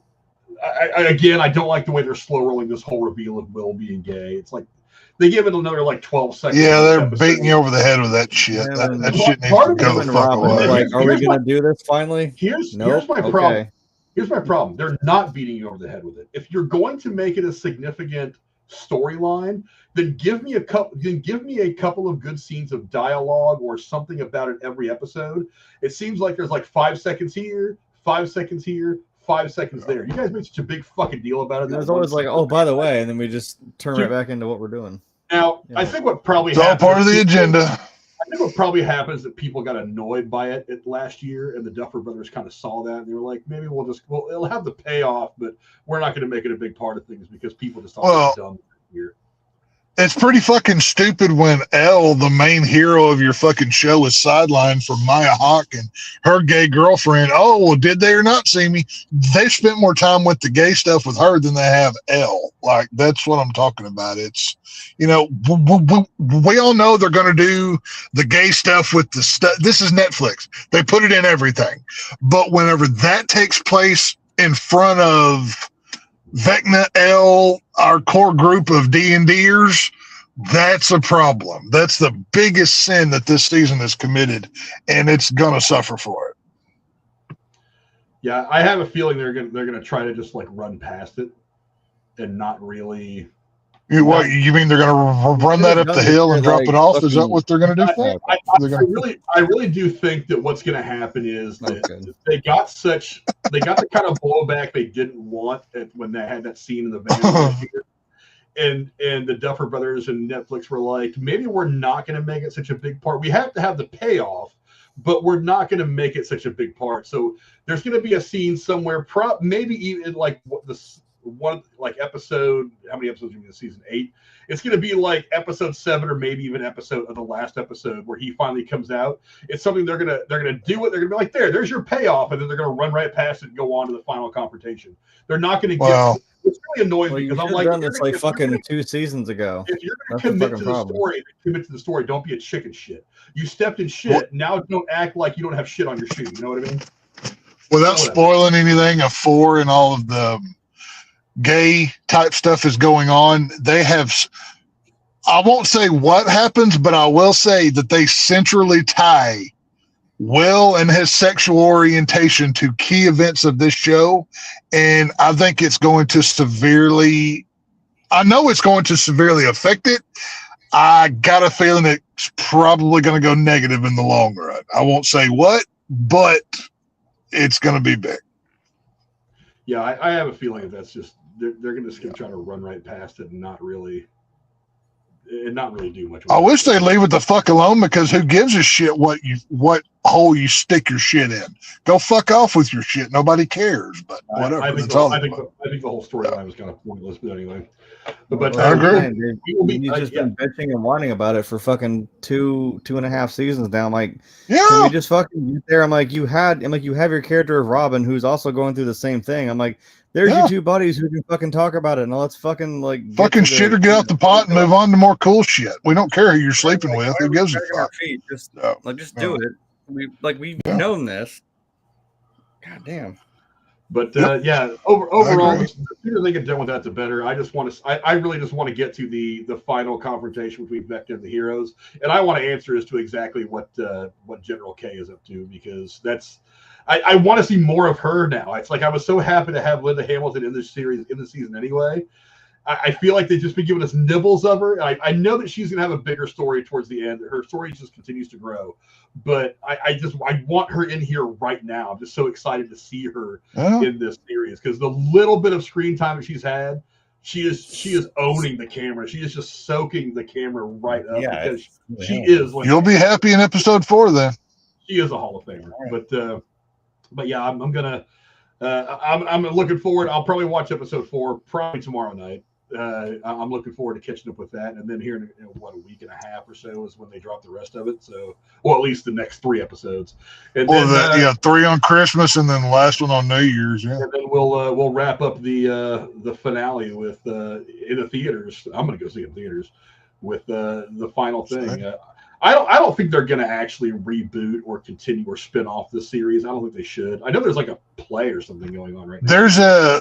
don't like the way they're slow rolling this whole reveal of Will being gay. It's like they give it another 12 seconds. Yeah, they're beating you over the head with that shit. That shit needs to go the fuck away. Like, are we going to do this finally? Here's my problem. Here's my problem. They're not beating you over the head with it. If you're going to make it a significant storyline, then give me a couple of good scenes of dialogue or something about it every episode. It seems like there's 5 seconds here, 5 seconds here, 5 seconds there. You guys made such a big fucking deal about it. It's always like, oh, by the way, and then we just turn right back into what we're doing. Now, I think what probably it's all part of the agenda. I think what probably happens is that people got annoyed by it last year, and the Duffer Brothers kind of saw that, and they were like, maybe it'll have the payoff, but we're not going to make it a big part of things because people just thought it was dumb here. It's pretty fucking stupid when Elle, the main hero of your fucking show, is sidelined for Maya Hawke and her gay girlfriend. Oh, well, did they or not see me? They spent more time with the gay stuff with her than they have Elle. Like, that's what I'm talking about. It's, we all know they're going to do the gay stuff with the stuff. This is Netflix. They put it in everything. But whenever that takes place in front of Vecna, Elle, our core group of D&Ders, that's a problem. That's the biggest sin that this season has committed, and it's gonna suffer for it. Yeah, I have a feeling they're gonna try to just run past it and not really. You mean they're gonna run that up the hill and drop it off? Is that what they're gonna do? I really do think that what's gonna happen is that they got the kind of blowback they didn't want when they had that scene in the van last year. And the Duffer Brothers and Netflix were like, maybe we're not going to make it such a big part. We have to have the payoff, but we're not going to make it such a big part. So there's going to be a scene somewhere, maybe even episode. How many episodes are in season 8? It's going to be like episode 7 or maybe even episode of the last episode where he finally comes out. It's something they're gonna do it. They're gonna be like, there's your payoff, and then they're gonna run right past it and go on to the final confrontation. They're not gonna get. It's really annoying because I'm like, done this fucking 2 seasons ago. If you're going to commit to the story, don't be a chicken shit. You stepped in shit. Now don't act like you don't have shit on your shoe. You know what I mean? Without spoiling anything of 4 and all of the gay type stuff is going on, they have, I won't say what happens, but I will say that they centrally tie Will and his sexual orientation to key events of this show. And I think it's going to severely affect it. I got a feeling it's probably going to go negative in the long run. I won't say what, but it's going to be big. Yeah, I have a feeling that's just, they're going to just try to run right past it and not really do much. I wish they'd leave it the fuck alone, because who gives a shit what hole you stick your shit in? Go fuck off with your shit. Nobody cares. But whatever. I think the whole storyline was kind of pointless. But anyway, I agree. You've just been bitching and whining about it for fucking 2.5 seasons now. I'm like, yeah, can we just fucking get there? I'm like, you have your character of Robin, who's also going through the same thing. I'm like, there's your 2 buddies who can fucking talk about it. Now let's fucking fucking shit or get out the pot and move on to more cool shit. We don't care who you're sleeping with. Who gives a fuck? Just do it. We've known this. God damn. But overall, the sooner they get done with that, the better. I really just want to get to the final confrontation between Vecna and the heroes, and I want to answer as to exactly what General K is up to, because I want to see more of her now. It's like I was so happy to have Linda Hamilton in this series, in the season anyway. I feel like they've just been giving us nibbles of her. I know that she's going to have a bigger story towards the end. Her story just continues to grow. But I want her in here right now. I'm just so excited to see her in this series, because the little bit of screen time that she's had, she is owning the camera. She is just soaking the camera right up, because she is like, you'll be happy in episode 4 then. She is a Hall of Famer. Right. But yeah, I'm looking forward. I'll probably watch episode 4 probably tomorrow night. I'm looking forward to catching up with that, and then here in a week and a half or so is when they drop the rest of it. So, well, at least the next 3 episodes. And then 3 on Christmas, and then the last one on New Year's. Yeah, and then we'll wrap up the finale with in the theaters. I'm going to go see it in theaters with the final thing. I don't think they're going to actually reboot or continue or spin off the series. I don't think they should. I know there's like a play or something going on right now.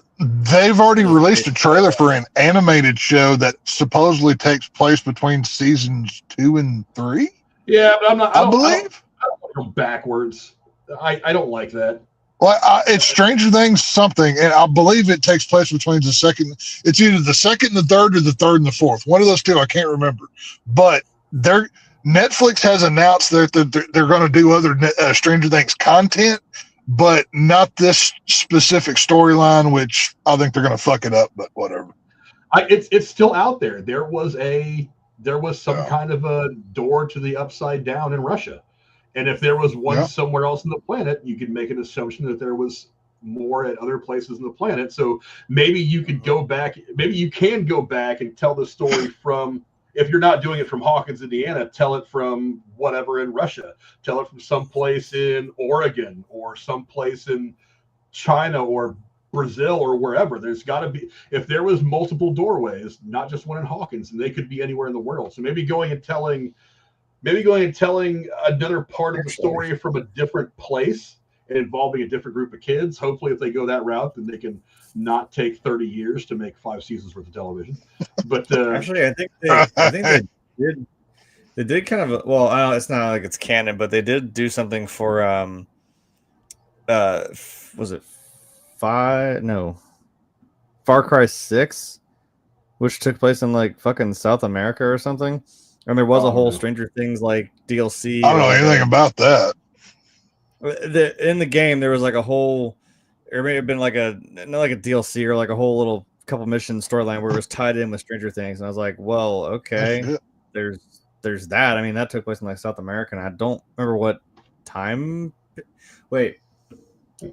They've already released a trailer for an animated show that supposedly takes place between seasons 2 and 3. Yeah, but I don't believe. I don't want to go backwards. I don't like that. Well, it's Stranger Things something, and I believe it takes place between the second. It's either the second and the third, or the third and the fourth. One of those two, I can't remember. But Netflix has announced that they're going to do other Stranger Things content, but not this specific storyline, which I think they're going to fuck it up, but whatever. It's still out there. There was some kind of a door to the upside down in Russia. And if there was one somewhere else on the planet, you could make an assumption that there was more at other places on the planet. So maybe you could go back. Maybe you can go back and tell the story from, if you're not doing it from Hawkins, Indiana, tell it from whatever in Russia. Tell it from someplace in Oregon or someplace in China or Brazil or wherever. There's got to be, if there was multiple doorways, not just one in Hawkins, and they could be anywhere in the world. So maybe going and telling another part of the story from a different place and involving a different group of kids. Hopefully, if they go that route, then they can not take 30 years to make 5 seasons worth of television. But actually, I think they did kind of, well, I don't, it's not like it's canon, but they did do something for was it Far Cry 6, which took place in like fucking South America or something. And there was a whole Stranger Things like DLC. I don't know anything about that. In the game, there was like a whole, or maybe been like not like a DLC or like a whole little couple mission storyline where it was tied in with Stranger Things. And I was like, well, okay, there's that. I mean, that took place in like South America. And I don't remember what time. Wait,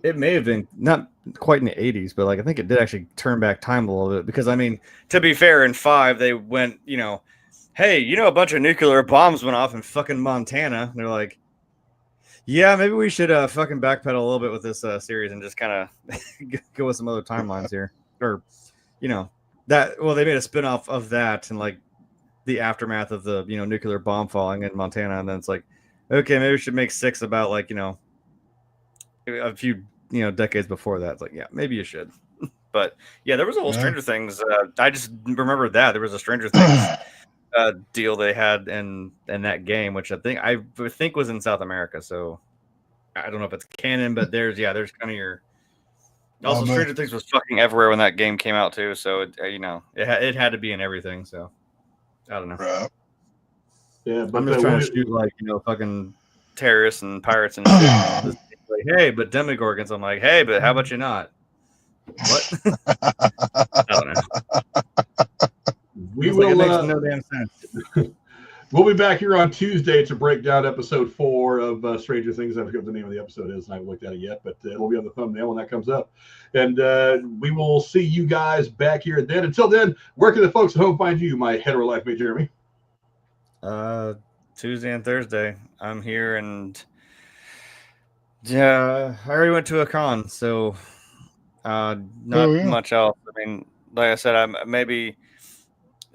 it may have been not quite in the 80s, but like I think it did actually turn back time a little bit, because I mean, to be fair, in 5 they went, hey, a bunch of nuclear bombs went off in fucking Montana. And they're like, yeah, maybe we should fucking backpedal a little bit with this series and just kind of go with some other timelines here. Or, that, well, they made a spinoff of that and like the aftermath of the, nuclear bomb falling in Montana. And then it's like, okay, maybe we should make 6 about like, a few, decades before that. It's like, yeah, maybe you should. But yeah, there was a whole Stranger Things. I just remember that there was a Stranger Things deal they had in that game, which I think was in South America. So I don't know if it's canon, but there's kind of your. Also, Stranger Things was fucking everywhere when that game came out too. So it had to be in everything. So I don't know. Right. Yeah, but I'm just trying to shoot like fucking terrorists and pirates and shit. Like, hey, but Demogorgons. I'm like, hey, but how about you not? What? I don't know. We will. It makes no damn sense. We'll be back here on Tuesday to break down episode 4 of Stranger Things. I forget what the name of the episode is, and I haven't looked at it yet, but it'll be on the thumbnail when that comes up. And we will see you guys back here then. Until then, where can the folks at home find you, my hetero life mate Jeremy? Tuesday and Thursday. I'm here, and yeah, I already went to a con, so not much else. I mean, like I said, I'm maybe.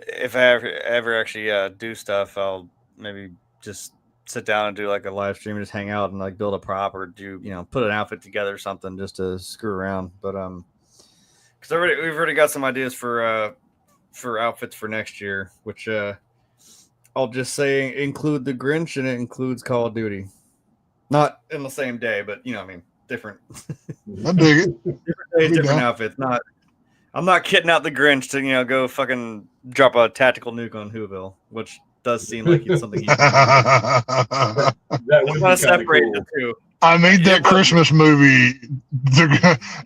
If I ever actually do stuff, I'll maybe just sit down and do like a live stream and just hang out and like build a prop or do, put an outfit together or something just to screw around. But because we've already got some ideas for outfits for next year, which I'll just say include the Grinch and it includes Call of Duty. Not in the same day, but different. I dig it. Different days, different outfits. I'm not kidding out the Grinch to go fucking drop a tactical nuke on Whoville, which does seem like it's something. That would want to separate cool. the two. I need that Christmas movie.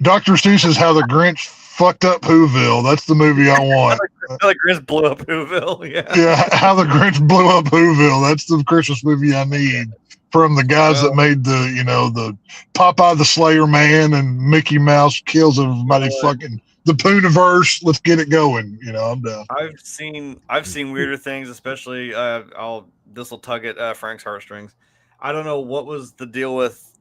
Dr. Seuss's How the Grinch Fucked Up Whoville. That's the movie I want. How the Grinch blew up Whoville. Yeah. Yeah, How the Grinch Blew Up Whoville. That's the Christmas movie I need. From the guys that made the Popeye the Slayer Man and Mickey Mouse kills everybody. Fucking the Pooniverse. Let's get it going. I'm down. I've seen weirder things, especially this will tug at Frank's heartstrings. I don't know what was the deal with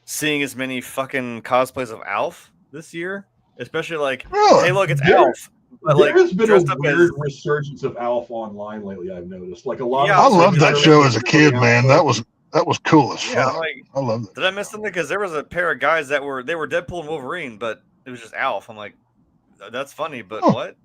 seeing as many fucking cosplays of Alf this year, especially like, hey, look, it's Alf. But there has been a weird resurgence of Alf online lately. I've noticed, like a lot. I loved that show as a kid, man. That was cool as fuck. I loved it. Did I miss something? Because there was a pair of guys that were Deadpool and Wolverine, but it was just Alf. I'm like, that's funny, but what?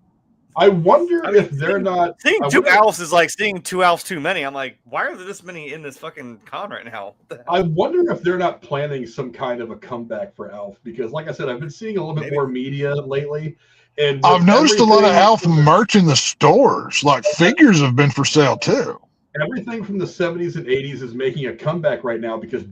I wonder if they're not seeing two Alfs is like seeing two Alfs too many. I'm like, why are there this many in this fucking con right now? I wonder if they're not planning some kind of a comeback for Alf, because, like I said, I've been seeing a little bit more media lately, and I've noticed a lot of Alf merch in the stores. Like figures have been for sale too. Everything from the 70s and 80s is making a comeback right now because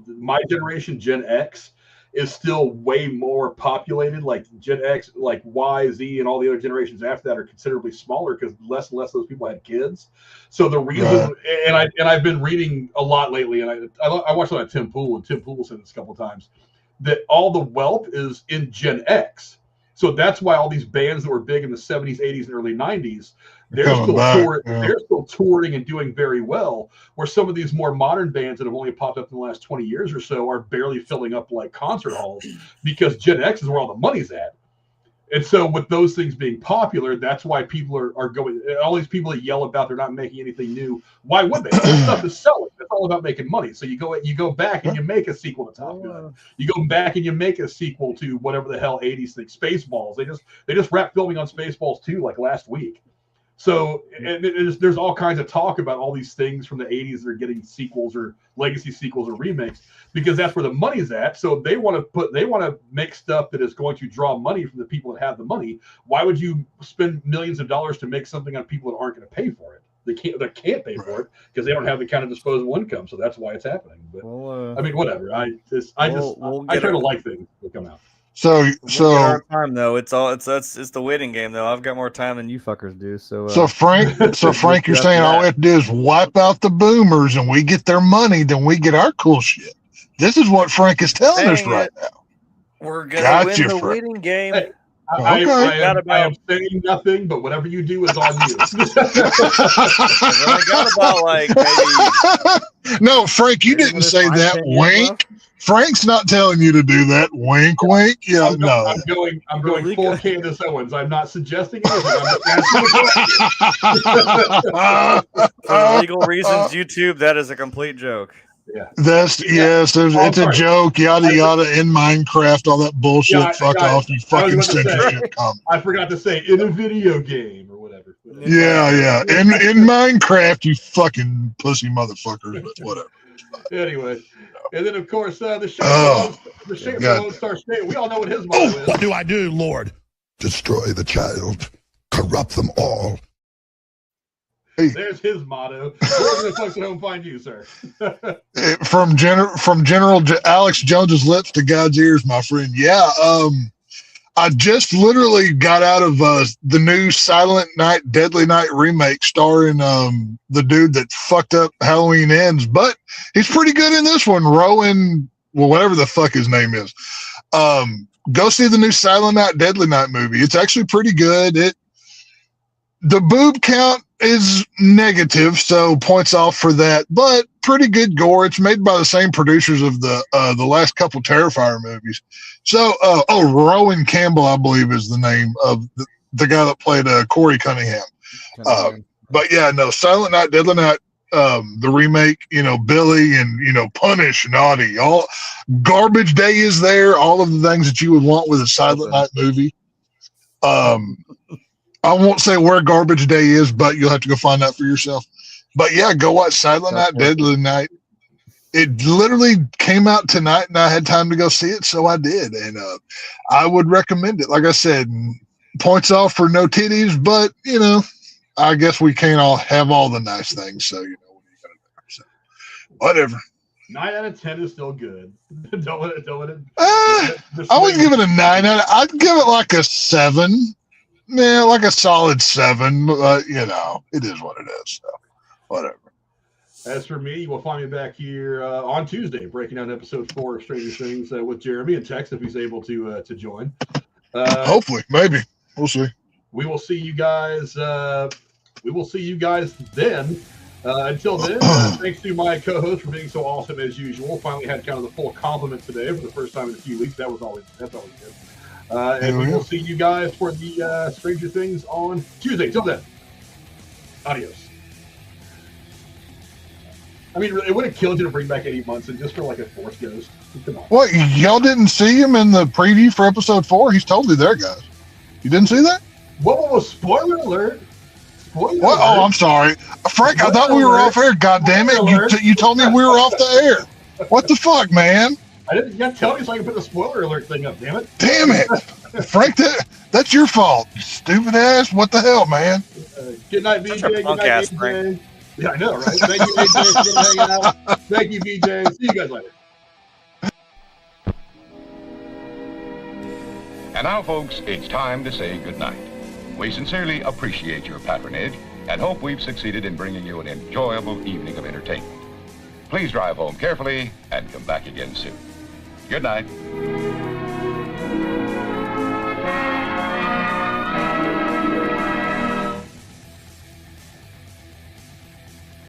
my generation, Gen X, is still way more populated. Like Gen X, like Y, Z, and all the other generations after that are considerably smaller because less and less of those people had kids. So the reason, and I've been reading a lot lately, and I watched a lot of Tim Pool, and Tim Pool said this a couple of times, that all the wealth is in Gen X. So that's why all these bands that were big in the 70s, 80s, and early 90s, they're still touring and doing very well, where some of these more modern bands that have only popped up in the last 20 years or so are barely filling up like concert halls because Gen X is where all the money's at. And so with those things being popular, that's why people are going, all these people that yell about they're not making anything new. Why would they? This stuff is selling. It's all about making money. So you go back and you make a sequel to Top Gun. You go back and you make a sequel to whatever the hell 80s thing, Spaceballs. They just wrapped filming on Spaceballs 2 like last week. So there's all kinds of talk about all these things from the 80s that are getting sequels or legacy sequels or remakes because that's where the money's at. So they want to make stuff that is going to draw money from the people that have the money. Why would you spend millions of dollars to make something on people that aren't going to pay for it? They can't pay for it because they don't have the kind of disposable income. So that's why it's happening. But I mean, whatever. I try to like things that come out. So time though. It's the waiting game though. I've got more time than you fuckers do. So Frank, you're saying all we have to do is wipe out the boomers and we get their money, then we get our cool shit. This is what Frank is telling us right now. We're gonna win the waiting game. Hey, I am saying nothing, but whatever you do is on you. I got about like maybe. No, Frank, you didn't say that. Wink. Frank's not telling you to do that. Wink, wink. Yeah, no. I'm going full Candace Owens. I'm not suggesting anything. I'm just asking a question. For legal reasons, YouTube, that is a complete joke. Yeah. It's a joke, yada yada in Minecraft, all that bullshit. Fuck off, you fucking shit. I forgot to say in a video game or whatever. Yeah. In Minecraft, you fucking pussy motherfuckers, but whatever. Anyway. And then, of course, the shape of Lone Star State. We all know what his motto is. What do I do, Lord? Destroy the child. Corrupt them all. Hey. There's his motto. Where can the folks at home find you, sir? From General Alex Jones's lips to God's ears, my friend. Yeah, I just literally got out of the new Silent Night, Deadly Night remake starring the dude that fucked up Halloween Ends, but he's pretty good in this one. Rowan, well, whatever the fuck his name is. Go see the new Silent Night, Deadly Night movie. It's actually pretty good. The boob count is negative, so points off for that, but pretty good gore. It's made by the same producers of the last couple Terrifier movies. So, Rowan Campbell, I believe, is the name of the guy that played Corey Cunningham. But yeah, no, Silent Night, Deadly Night. the remake, Billy and, Punish, Naughty, all Garbage Day is there. All of the things that you would want with a Silent Night movie. I won't say where Garbage Day is, but you'll have to go find out for yourself. But yeah, go watch Silent Night, Deadly Night. It literally came out tonight and I had time to go see it. So I did. And I would recommend it. Like I said, points off for no titties, but I guess we can't all have all the nice things. So, what are you going to do? So, whatever. 9 out of 10 is still good. don't let it. I wouldn't give it a 9. I'd give it like a 7. Yeah, like a solid 7. But, it is what it is. So, whatever. As for me, you will find me back here on Tuesday, breaking down episode 4 of Stranger Things with Jeremy and Tex if he's able to join. Hopefully, maybe. We'll see. We will see you guys. Then. Until then, thanks to my co-host for being so awesome as usual. Finally had kind of the full compliment today for the first time in a few weeks. That's always good. And we will see you guys for the Stranger Things on Tuesday. Till then, adios. I mean, it would have killed you to bring back Eddie Munson just for like a Force Ghost. Come on. What, y'all didn't see him in the preview for episode 4? He's totally there, guys. You didn't see that? Whoa, spoiler alert. What? Oh, I'm sorry. Frank, I thought we were off air. God damn it. You told me we were off the air. What the fuck, man? I didn't. You got to tell me so I can put the spoiler alert thing up, damn it. Damn it. Frank, that's your fault. Stupid ass. What the hell, man? Good night, BJ. Good night, BJ. Yeah, I know, right? Thank you, BJ, for hanging out. Thank you, BJ. See you guys later. And now, folks, it's time to say goodnight. We sincerely appreciate your patronage and hope we've succeeded in bringing you an enjoyable evening of entertainment. Please drive home carefully and come back again soon. Good night.